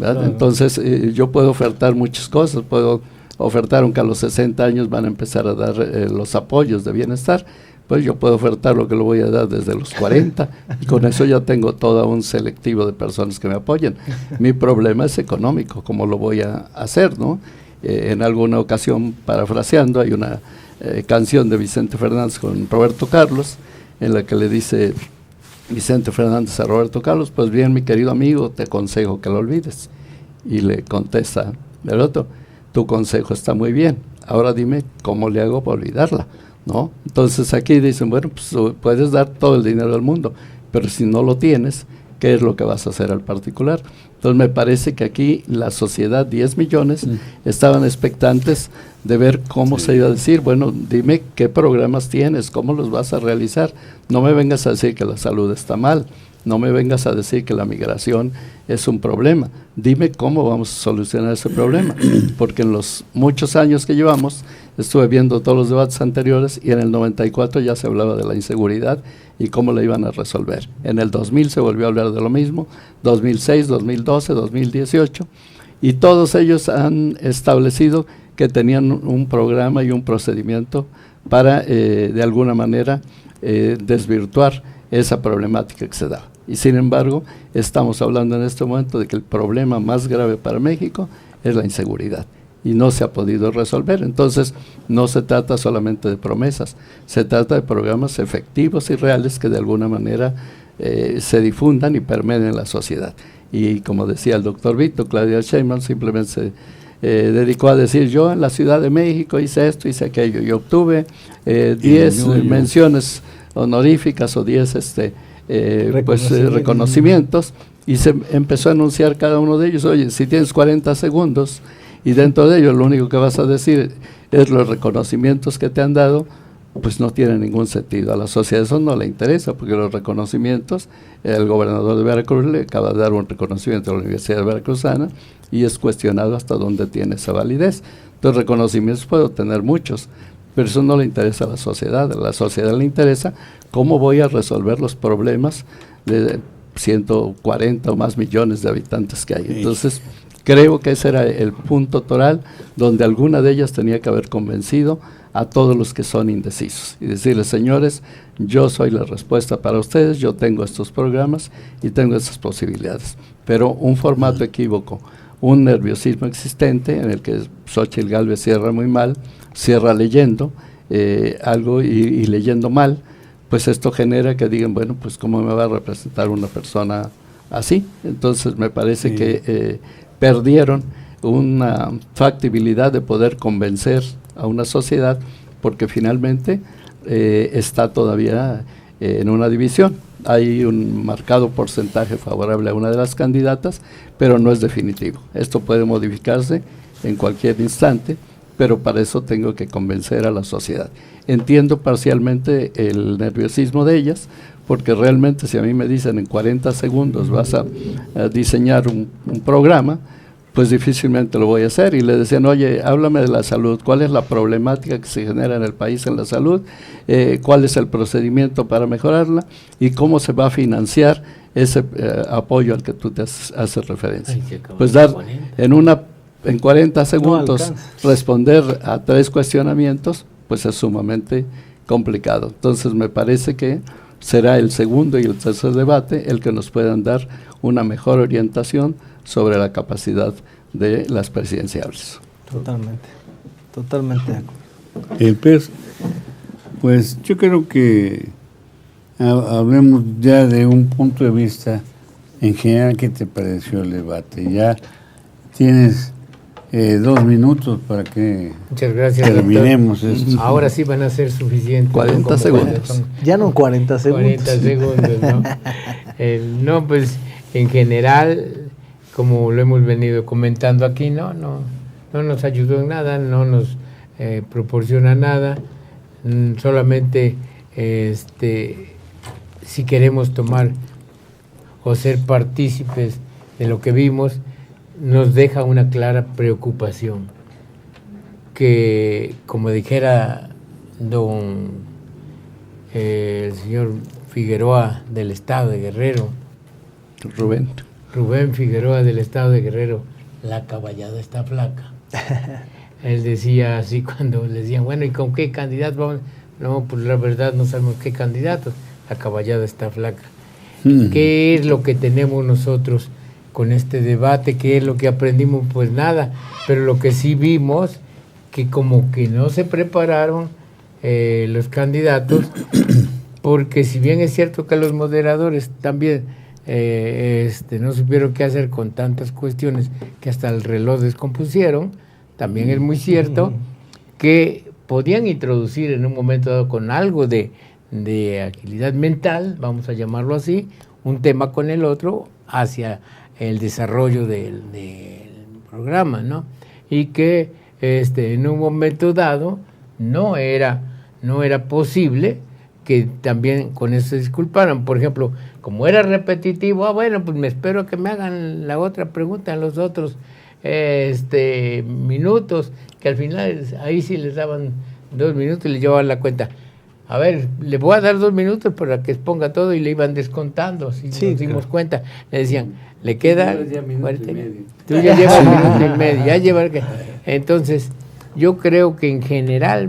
¿verdad? Claro. Entonces, yo puedo ofertar muchas cosas. Puedo ofertar, aunque a los 60 años van a empezar a dar los apoyos de bienestar, pues yo puedo ofertar lo que lo voy a dar desde los 40, y con eso ya tengo todo un selectivo de personas que me apoyen. Mi problema es económico, ¿cómo lo voy a hacer, no? En alguna ocasión, parafraseando, hay una canción de Vicente Fernández con Roberto Carlos, en la que le dice Vicente Fernández a Roberto Carlos, pues bien, mi querido amigo, te aconsejo que lo olvides. Y le contesta el otro, tu consejo está muy bien, ahora dime cómo le hago para olvidarla, ¿no? Entonces aquí dicen, bueno, pues puedes dar todo el dinero del mundo, pero si no lo tienes, ¿qué es lo que vas a hacer al particular? Entonces me parece que aquí la sociedad, 10 millones, estaban expectantes de ver cómo se iba a decir, bueno, dime qué programas tienes, cómo los vas a realizar, no me vengas a decir que la salud está mal, no me vengas a decir que la migración es un problema. Dime cómo vamos a solucionar ese problema, porque en los muchos años que llevamos, estuve viendo todos los debates anteriores y en el 94 ya se hablaba de la inseguridad y cómo la iban a resolver. En el 2000 se volvió a hablar de lo mismo, 2006, 2012, 2018, y todos ellos han establecido que tenían un programa y un procedimiento para, de alguna manera, desvirtuar esa problemática que se daba. Y sin embargo, estamos hablando en este momento de que el problema más grave para México es la inseguridad y no se ha podido resolver. Entonces, no se trata solamente de promesas, se trata de programas efectivos y reales que de alguna manera se difundan y permeen en la sociedad. Y como decía el doctor Vito, Claudia Sheinbaum simplemente se dedicó a decir: yo en la Ciudad de México hice esto, hice aquello, y obtuve 10 menciones honoríficas o 10 reconocimientos, y se empezó a anunciar cada uno de ellos. Oye, si tienes 40 segundos y dentro de ellos lo único que vas a decir es los reconocimientos que te han dado, pues no tiene ningún sentido. A la sociedad eso no le interesa, porque los reconocimientos, el gobernador de Veracruz le acaba de dar un reconocimiento a la Universidad Veracruzana y es cuestionado hasta dónde tiene esa validez. Entonces, reconocimientos puedo tener muchos, pero eso no le interesa a la sociedad. A la sociedad le interesa cómo voy a resolver los problemas de 140 o más millones de habitantes que hay. Entonces, creo que ese era el punto toral donde alguna de ellas tenía que haber convencido a todos los que son indecisos y decirles: señores, yo soy la respuesta para ustedes, yo tengo estos programas y tengo estas posibilidades. Pero un formato equívoco, un nerviosismo existente en el que Xóchitl Gálvez cierra muy mal, cierra leyendo algo y leyendo mal, pues esto genera que digan: bueno, pues ¿cómo me va a representar una persona así? Entonces me parece que perdieron una factibilidad de poder convencer a una sociedad, porque finalmente está todavía en una división. Hay un marcado porcentaje favorable a una de las candidatas, pero no es definitivo. Esto puede modificarse en cualquier instante, pero para eso tengo que convencer a la sociedad. Entiendo parcialmente el nerviosismo de ellas, porque realmente si a mí me dicen en 40 segundos vas a diseñar un programa, pues difícilmente lo voy a hacer. Y le decían: oye, háblame de la salud, ¿cuál es la problemática que se genera en el país en la salud? ¿Cuál es el procedimiento para mejorarla? ¿Y cómo se va a financiar ese apoyo al que tú te haces referencia? Pues dar en 40 segundos responder a 3 cuestionamientos, pues es sumamente complicado. Entonces me parece que será el segundo y el tercer debate el que nos puedan dar una mejor orientación sobre la capacidad de las presidenciales. Totalmente de acuerdo. El PES, pues yo creo que hablemos ya de un punto de vista en general. ¿Qué te pareció el debate? Ya tienes 2 minutos para que muchas gracias, terminemos esto. Ahora sí van a ser suficientes. 40 segundos. Ya no 40 segundos. 40 segundos, ¿no? No, pues en general, como lo hemos venido comentando aquí, no nos ayudó en nada, no nos proporciona nada, solamente si queremos tomar o ser partícipes de lo que vimos, nos deja una clara preocupación, que como dijera el señor Figueroa del estado de Guerrero, Rubén Figueroa del estado de Guerrero, la caballada está flaca. Él decía así cuando le decían: bueno, ¿y con qué candidato vamos? No, pues la verdad no sabemos qué candidato, la caballada está flaca. ¿Qué es lo que tenemos nosotros con este debate? ¿Qué es lo que aprendimos? Pues nada, pero lo que sí vimos, que como que no se prepararon los candidatos, porque si bien es cierto que los moderadores también no supieron qué hacer con tantas cuestiones que hasta el reloj descompusieron, también es muy cierto que podían introducir en un momento dado con algo de agilidad mental, vamos a llamarlo así, un tema con el otro hacia el desarrollo del programa, ¿no? Y que en un momento dado no era posible que también con eso se disculparon. Por ejemplo, como era repetitivo, bueno, pues me espero que me hagan la otra pregunta en los otros minutos, que al final ahí sí les daban 2 minutos y les llevaban la cuenta. A ver, le voy a dar 2 minutos para que exponga todo, y le iban descontando, si nos dimos cuenta. Le decían, le queda... Tú ya llevas minuto y medio. Entonces, yo creo que en general,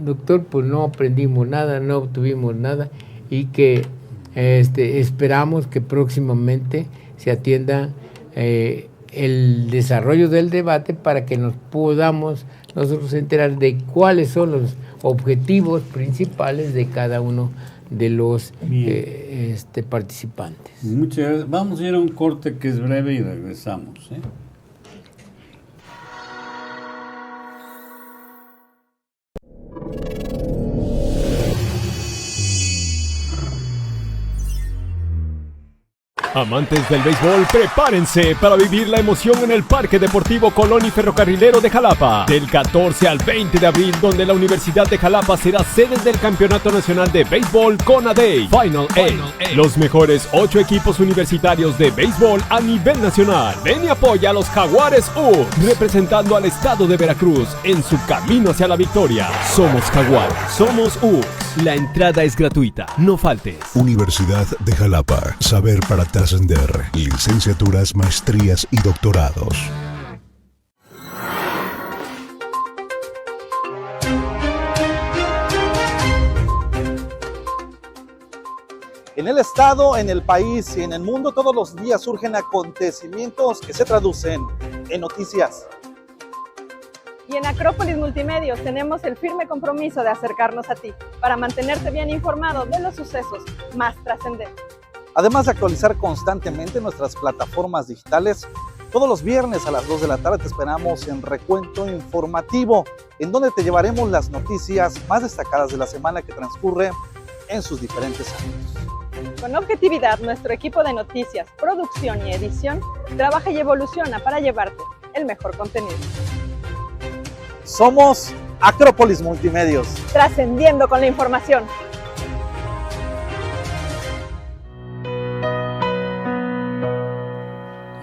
doctor, pues no aprendimos nada, no obtuvimos nada, y que esperamos que próximamente se atienda el desarrollo del debate para que nos podamos nosotros enterar de cuáles son los objetivos principales de cada uno de los participantes. Muchas gracias. Vamos a ir a un corte que es breve y regresamos. Amantes del béisbol, prepárense para vivir la emoción en el Parque Deportivo Colón y Ferrocarrilero de Jalapa, del 14 al 20 de abril, donde la Universidad de Jalapa será sede del Campeonato Nacional de Béisbol CONADEI Final 8. Los mejores 8 equipos universitarios de béisbol a nivel nacional. Ven y apoya a los Jaguares U, representando al estado de Veracruz en su camino hacia la victoria. Somos Jaguares, somos U. La entrada es gratuita, no faltes. Universidad de Jalapa, saber para trascender, licenciaturas, maestrías y doctorados. En el estado, en el país y en el mundo, todos los días surgen acontecimientos que se traducen en noticias. Y en Acrópolis Multimedios tenemos el firme compromiso de acercarnos a ti para mantenerte bien informado de los sucesos más trascendentes. Además de actualizar constantemente nuestras plataformas digitales, todos los viernes a las 2 de la tarde te esperamos en Recuento Informativo, en donde te llevaremos las noticias más destacadas de la semana que transcurre en sus diferentes ámbitos. Con objetividad, nuestro equipo de noticias, producción y edición trabaja y evoluciona para llevarte el mejor contenido. Somos Acrópolis Multimedios. Trascendiendo con la información.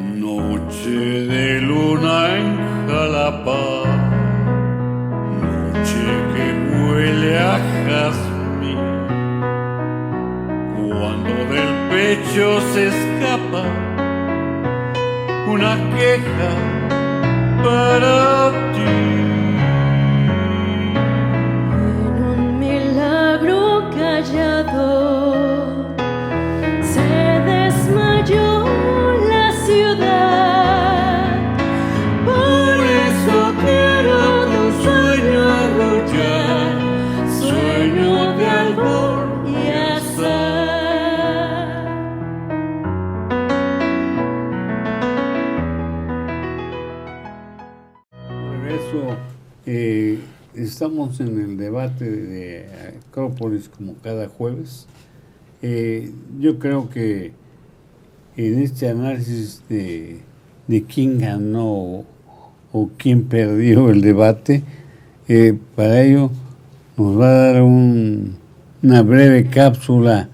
Noche de luna en Jalapa, noche que huele a jazmín, cuando del pecho se escapa una queja para ti. Se desmayó la ciudad, por eso quiero tu sueño arrullar, sueño de albor y azar. Regreso. Estamos en el debate de Acrópolis como cada jueves. Yo creo que en este análisis de quién ganó o quién perdió el debate, para ello nos va a dar una breve cápsula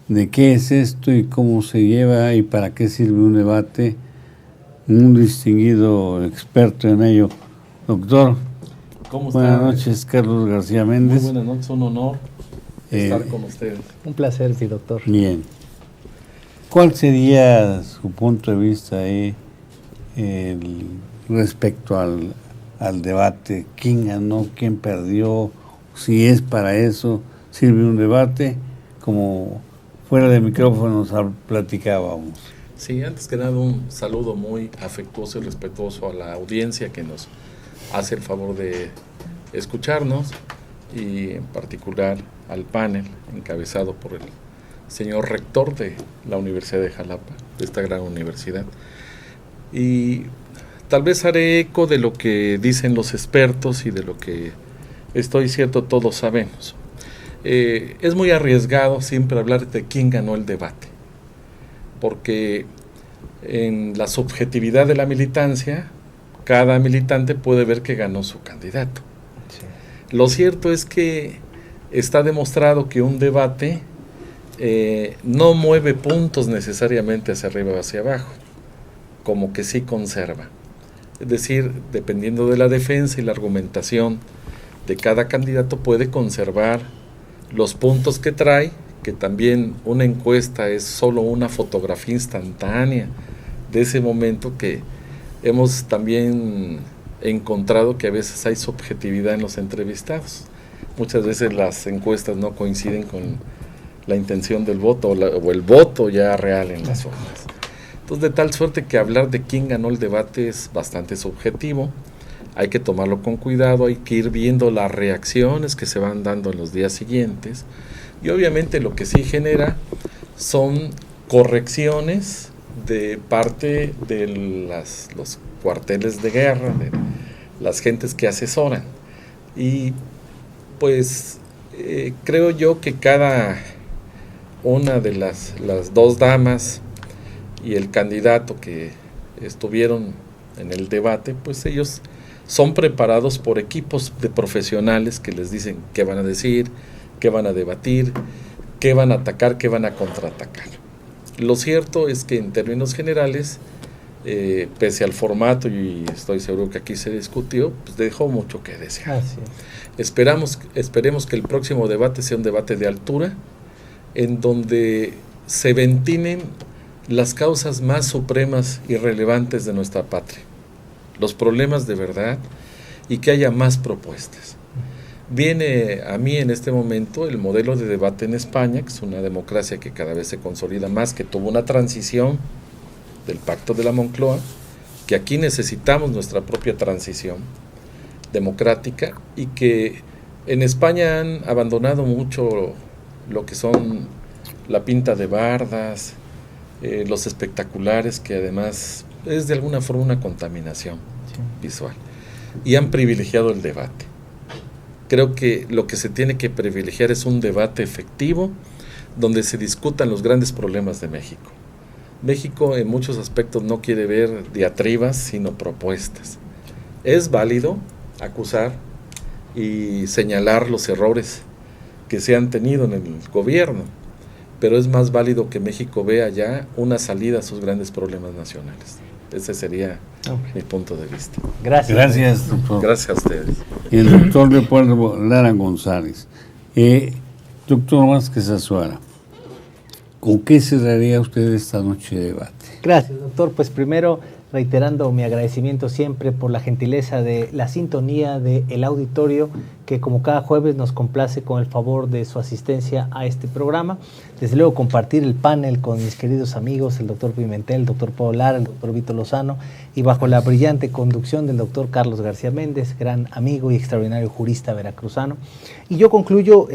de qué es esto y cómo se lleva y para qué sirve un debate, un distinguido experto en ello. Doctor, ¿cómo está? Buenas noches, Carlos García Méndez. Muy buenas noches, un honor estar con ustedes. Un placer, sí, doctor. Bien. ¿Cuál sería su punto de vista respecto al debate? ¿Quién ganó, quién perdió? Si es para eso, sirve un debate, como fuera de micrófonos platicábamos. Sí, antes que nada un saludo muy afectuoso y respetuoso a la audiencia que nos hace el favor de escucharnos, y en particular al panel encabezado por el señor rector de la Universidad de Jalapa, de esta gran universidad. Y tal vez haré eco de lo que dicen los expertos y de lo que estoy cierto todos sabemos. Es muy arriesgado siempre hablar de quién ganó el debate, porque en la subjetividad de la militancia, cada militante puede ver que ganó su candidato. Sí. Lo cierto es que está demostrado que un debate no mueve puntos necesariamente hacia arriba o hacia abajo, como que sí conserva. Es decir, dependiendo de la defensa y la argumentación de cada candidato, puede conservar los puntos que trae, que también una encuesta es solo una fotografía instantánea de ese momento, que hemos también encontrado que a veces hay subjetividad en los entrevistados. Muchas veces las encuestas no coinciden con la intención del voto o el voto ya real en las urnas. Entonces, de tal suerte que hablar de quién ganó el debate es bastante subjetivo. Hay que tomarlo con cuidado, hay que ir viendo las reacciones que se van dando en los días siguientes, y obviamente lo que sí genera son correcciones de parte de los cuarteles de guerra, de las gentes que asesoran. Y pues creo yo que cada una de las dos damas y el candidato que estuvieron en el debate, pues ellos son preparados por equipos de profesionales que les dicen qué van a decir, qué van a debatir, qué van a atacar, qué van a contraatacar. Lo cierto es que en términos generales, pese al formato, y estoy seguro que aquí se discutió, pues dejó mucho que desear. Esperemos que el próximo debate sea un debate de altura, en donde se ventilen las causas más supremas y relevantes de nuestra patria, los problemas de verdad, y que haya más propuestas. Viene a mí en este momento el modelo de debate en España, que es una democracia que cada vez se consolida más, que tuvo una transición del Pacto de la Moncloa, que aquí necesitamos nuestra propia transición democrática, y que en España han abandonado mucho lo que son la pinta de bardas, los espectaculares, que además es de alguna forma una contaminación visual, y han privilegiado el debate. Creo que lo que se tiene que privilegiar es un debate efectivo, donde se discutan los grandes problemas de México. México en muchos aspectos no quiere ver diatribas, sino propuestas. Es válido acusar y señalar los errores que se han tenido en el gobierno, pero es más válido que México vea ya una salida a sus grandes problemas nacionales. Ese sería mi punto de vista. Gracias. Gracias, doctor. Gracias a ustedes. El doctor Leopoldo Lara González. Doctor Vázquez Azuara, ¿con qué cerraría usted esta noche de debate? Gracias, doctor. Pues primero, reiterando mi agradecimiento siempre por la gentileza de la sintonía del auditorio, que como cada jueves nos complace con el favor de su asistencia a este programa. Desde luego compartir el panel con mis queridos amigos, el doctor Pimentel, el doctor Pablo Lara, el doctor Vito Lozano, y bajo la brillante conducción del doctor Carlos García Méndez, gran amigo y extraordinario jurista veracruzano. Y yo concluyo,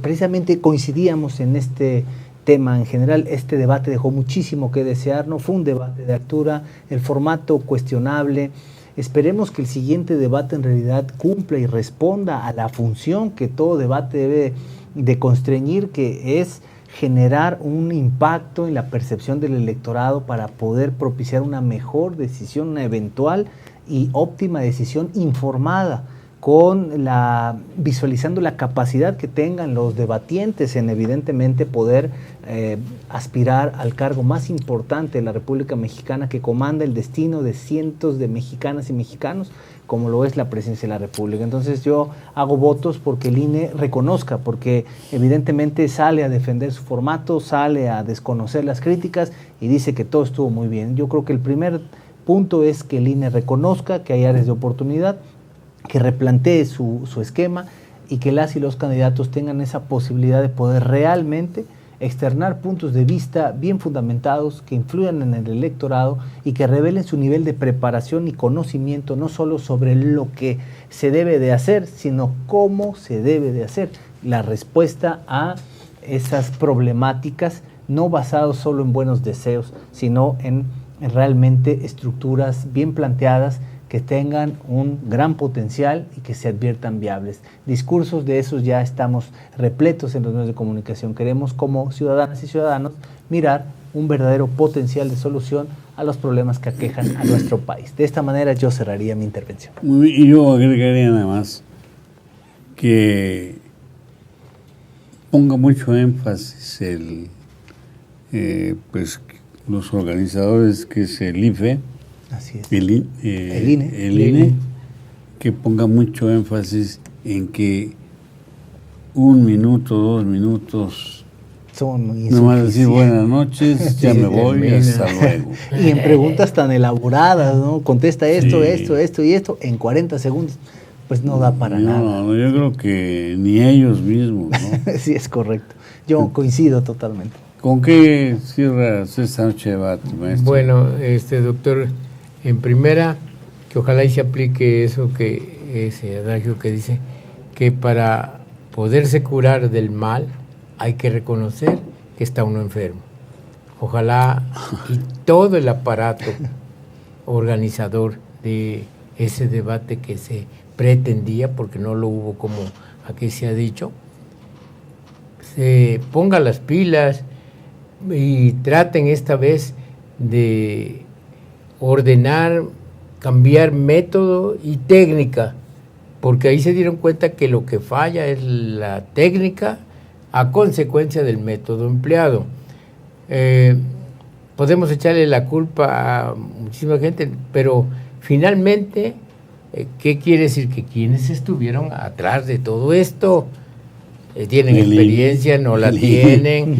precisamente coincidíamos en este tema en general. Este debate dejó muchísimo que desear, no fue un debate de altura, el formato cuestionable. Esperemos que el siguiente debate en realidad cumpla y responda a la función que todo debate debe de constreñir, que es generar un impacto en la percepción del electorado para poder propiciar una mejor decisión, una eventual y óptima decisión informada, visualizando la capacidad que tengan los debatientes en evidentemente poder aspirar al cargo más importante de la República Mexicana, que comanda el destino de cientos de mexicanas y mexicanos, como lo es la presidencia de la República. Entonces yo hago votos porque el INE reconozca, porque evidentemente sale a defender su formato, sale a desconocer las críticas y dice que todo estuvo muy bien. Yo creo que el primer punto es que el INE reconozca que hay áreas de oportunidad, que replantee su esquema, y que las y los candidatos tengan esa posibilidad de poder realmente externar puntos de vista bien fundamentados, que influyan en el electorado y que revelen su nivel de preparación y conocimiento, no solo sobre lo que se debe de hacer, sino cómo se debe de hacer la respuesta a esas problemáticas, no basados solo en buenos deseos, sino en realmente estructuras bien planteadas, que tengan un gran potencial y que se adviertan viables. Discursos de esos ya estamos repletos en los medios de comunicación. Queremos, como ciudadanas y ciudadanos, mirar un verdadero potencial de solución a los problemas que aquejan a nuestro país. De esta manera yo cerraría mi intervención. Y yo agregaría nada más que ponga mucho énfasis pues los organizadores, que es el IFE, Así es. el INE, que ponga mucho énfasis en que 1 minuto, 2 minutos, Son nomás decir insuficientes. buenas noches, ya me voy, hasta luego. Y en preguntas tan elaboradas, ¿no? Contesta esto, Sí. esto y esto en 40 segundos. Pues no da para nada. No, yo creo que ni ellos mismos, ¿no? Sí, es correcto. Yo coincido totalmente. ¿Con qué cierras esta noche de debate, maestro? Bueno, doctor, en primera, que ojalá y se aplique eso, que ese adagio que dice que para poderse curar del mal hay que reconocer que está uno enfermo. Ojalá y todo el aparato organizador de ese debate que se pretendía, porque no lo hubo como aquí se ha dicho, se ponga las pilas y traten esta vez de ordenar, cambiar método y técnica, porque ahí se dieron cuenta que lo que falla es la técnica a consecuencia del método empleado. Podemos echarle la culpa a muchísima gente, pero finalmente, ¿qué quiere decir? Que quienes estuvieron atrás de todo esto tienen experiencia, no la tienen,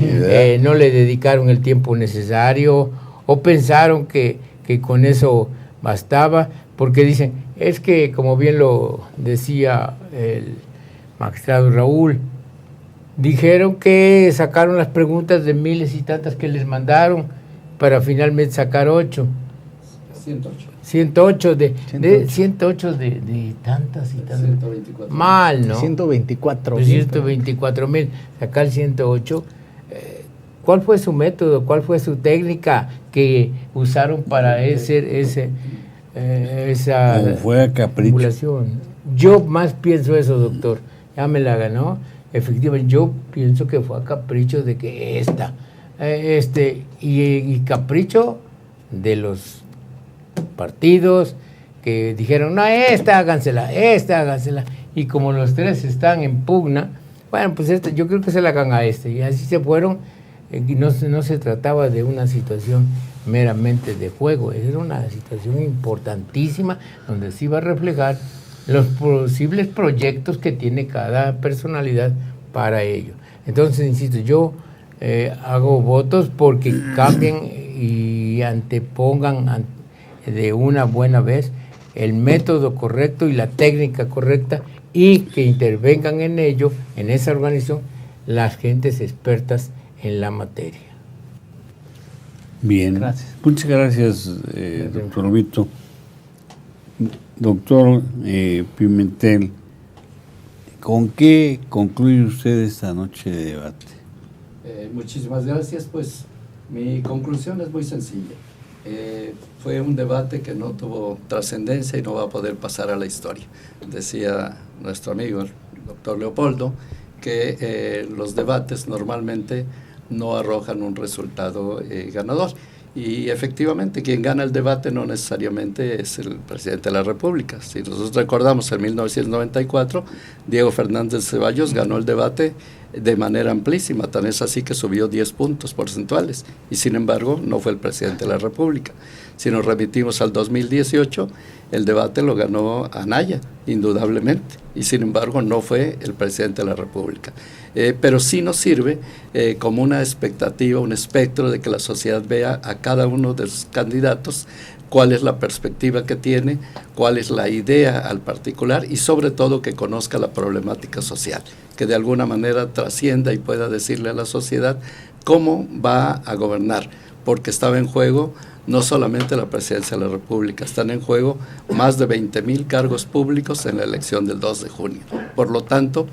no le dedicaron el tiempo necesario, o pensaron que con eso bastaba, porque dicen, es que como bien lo decía el magistrado Raúl, dijeron que sacaron las preguntas de miles y tantas que les mandaron para finalmente sacar 8. 108 de tantas y tantas. 124. Mal, ¿no? 124. 124,000, sacar 108. ¿Cuál fue su método? ¿Cuál fue su técnica que usaron para esa ¿Cómo fue a capricho? simulación? Yo más pienso eso, doctor. Ya me la ganó. Efectivamente, yo pienso que fue a capricho de que y capricho de los partidos que dijeron, no, esta hágansela, y como los tres están en pugna, bueno, pues yo creo que se la hagan a y así se fueron, y no se trataba de una situación meramente de juego, era una situación importantísima donde se iba a reflejar los posibles proyectos que tiene cada personalidad para ello. Entonces, insisto, yo hago votos porque cambien y antepongan de una buena vez el método correcto y la técnica correcta, y que intervengan en ello, en esa organización, las gentes expertas en la materia. Bien, Gracias. Muchas gracias, doctor Vito. Doctor Pimentel, ¿con qué concluye usted esta noche de debate? Muchísimas gracias. Pues mi conclusión es muy sencilla. Fue un debate que no tuvo trascendencia y no va a poder pasar a la historia. Decía nuestro amigo, el doctor Leopoldo, que los debates normalmente no arrojan un resultado ganador. Y efectivamente, quien gana el debate no necesariamente es el presidente de la República. Si nosotros recordamos, en 1994, Diego Fernández Ceballos ganó el debate de manera amplísima, tan es así que subió 10 puntos porcentuales, y sin embargo no fue el presidente de la República. Si nos remitimos al 2018, el debate lo ganó Anaya, indudablemente, y sin embargo no fue el presidente de la República. Pero sí nos sirve como una expectativa, un espectro de que la sociedad vea a cada uno de sus candidatos cuál es la perspectiva que tiene, cuál es la idea al particular, y sobre todo que conozca la problemática social, que de alguna manera trascienda y pueda decirle a la sociedad cómo va a gobernar, porque estaba en juego no solamente la presidencia de la República, están en juego más de 20,000 cargos públicos en la elección del 2 de junio. Por lo tanto,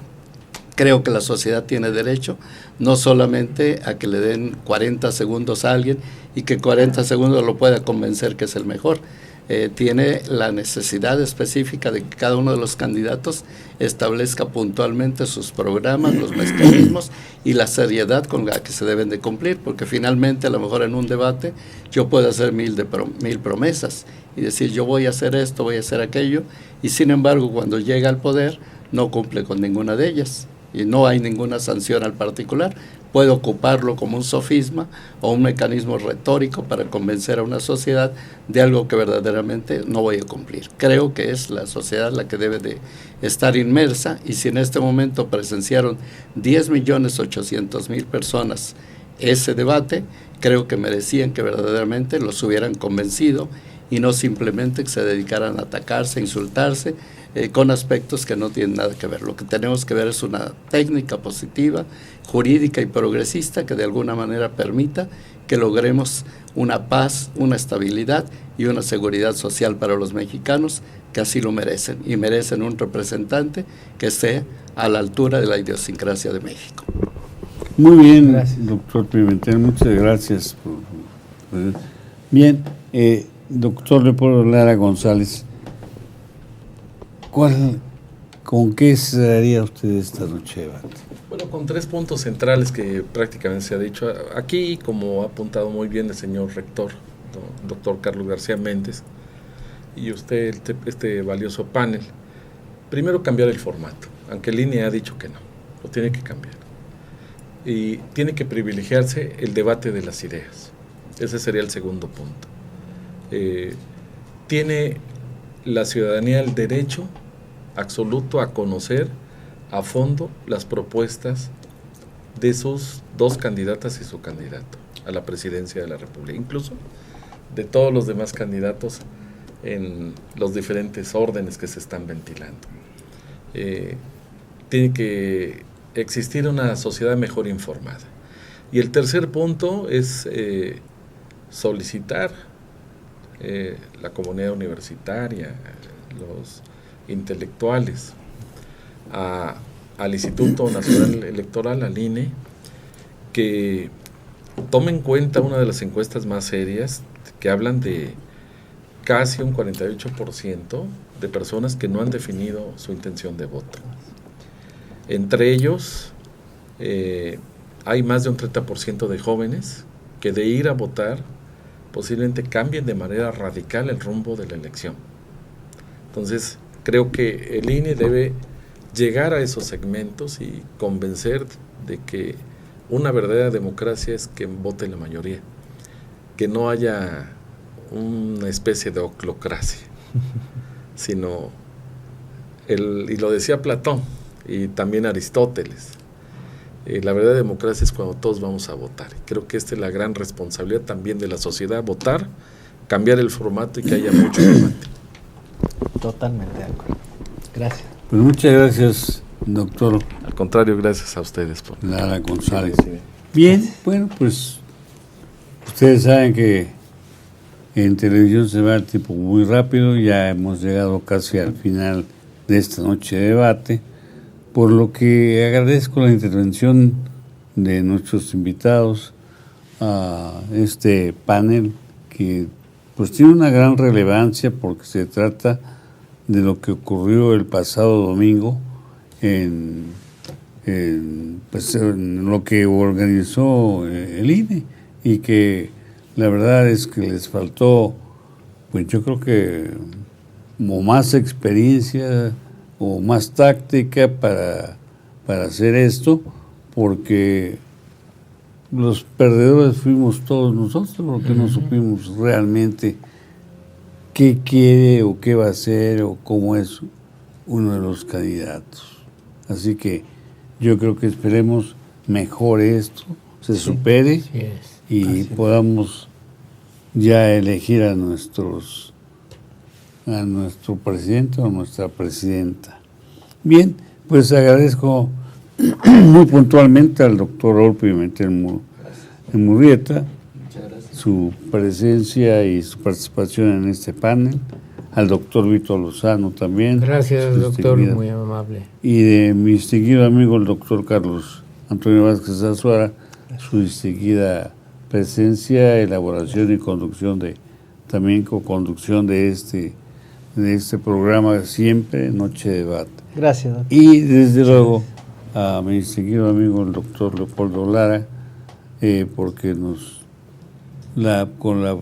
creo que la sociedad tiene derecho no solamente a que le den 40 segundos a alguien y que 40 segundos lo pueda convencer que es el mejor. Tiene la necesidad específica de que cada uno de los candidatos establezca puntualmente sus programas, los mecanismos y la seriedad con la que se deben de cumplir, porque finalmente a lo mejor en un debate yo puedo hacer mil promesas y decir yo voy a hacer esto, voy a hacer aquello, y sin embargo cuando llega al poder no cumple con ninguna de ellas. y no hay ninguna sanción al particular, puede ocuparlo como un sofisma o un mecanismo retórico para convencer a una sociedad de algo que verdaderamente no voy a cumplir. Creo que es la sociedad la que debe de estar inmersa, y si en este momento presenciaron 10.800.000 personas ese debate, creo que merecían que verdaderamente los hubieran convencido y no simplemente que se dedicaran a atacarse, a insultarse, con aspectos que no tienen nada que ver. Lo que tenemos que ver es una técnica positiva, jurídica y progresista que de alguna manera permita que logremos una paz, una estabilidad y una seguridad social para los mexicanos que así lo merecen, y merecen un representante que esté a la altura de la idiosincrasia de México. Muy bien, gracias, doctor Pimentel, muchas gracias. Bien, doctor Leopoldo Lara González, ¿con qué cerraría usted esta noche de debate? Bueno, con 3 puntos centrales que prácticamente se ha dicho aquí, como ha apuntado muy bien el señor rector, doctor Carlos García Méndez, y usted, este valioso panel. Primero, cambiar el formato, aunque el INE ha dicho que no, lo tiene que cambiar. Y tiene que privilegiarse el debate de las ideas. Ese sería el segundo punto. Tiene la ciudadanía el derecho absoluto a conocer a fondo las propuestas de sus 2 candidatas y su candidato a la presidencia de la República, incluso de todos los demás candidatos en los diferentes órdenes que se están ventilando. Tiene que existir una sociedad mejor informada. Y el tercer punto es solicitar la comunidad universitaria, los intelectuales, al Instituto Nacional Electoral, al INE, que tome en cuenta una de las encuestas más serias que hablan de casi un 48% de personas que no han definido su intención de voto. Entre ellos hay más de un 30% de jóvenes que de ir a votar posiblemente cambien de manera radical el rumbo de la elección. Entonces, creo que el INE debe llegar a esos segmentos y convencer de que una verdadera democracia es que vote la mayoría, que no haya una especie de oclocracia, sino, y lo decía Platón y también Aristóteles, la verdadera democracia es cuando todos vamos a votar. Creo que esta es la gran responsabilidad también de la sociedad, votar, cambiar el formato y que haya mucho debate. Totalmente de acuerdo. Gracias. Pues muchas gracias, doctor. Al contrario, gracias a ustedes por Lara González. Bien, bueno, pues ustedes saben que en televisión se va el tiempo muy rápido, ya hemos llegado casi al final de esta noche de debate, por lo que agradezco la intervención de nuestros invitados a este panel que pues tiene una gran relevancia porque se trata de lo que ocurrió el pasado domingo en lo que organizó el INE, y que la verdad es que les faltó, pues yo creo que como más experiencia o más táctica para hacer esto, porque los perdedores fuimos todos nosotros, porque no supimos realmente qué quiere o qué va a hacer o cómo es uno de los candidatos. Así que yo creo que esperemos mejor esto, se supere y podamos ya elegir a nuestro presidente o a nuestra presidenta. Bien, pues agradezco muy puntualmente al doctor Raúl Pimentel Murrieta su presencia y su participación en este panel, al doctor Víctor Lozano también. Gracias, doctor, muy amable. Y de mi distinguido amigo el doctor Carlos Antonio Vázquez Azuara, su distinguida presencia, elaboración y conducción también co-conducción de este programa siempre, Noche de Debate. Gracias, doctor. Y desde luego a mi distinguido amigo el doctor Leopoldo Lara, porque con la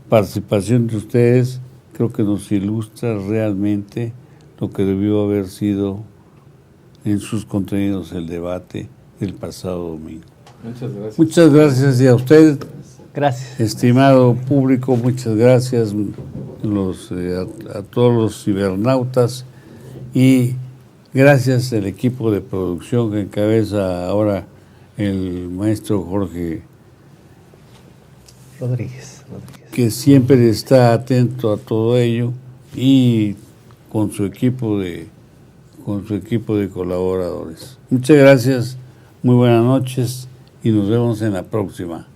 participación de ustedes creo que nos ilustra realmente lo que debió haber sido en sus contenidos el debate del pasado domingo. Muchas gracias. Muchas gracias y a usted, Gracias. estimado público, muchas gracias a todos los cibernautas y gracias al equipo de producción que encabeza ahora el maestro Jorge Rodríguez. que siempre está atento a todo ello y con su equipo de colaboradores. Muchas gracias, muy buenas noches y nos vemos en la próxima.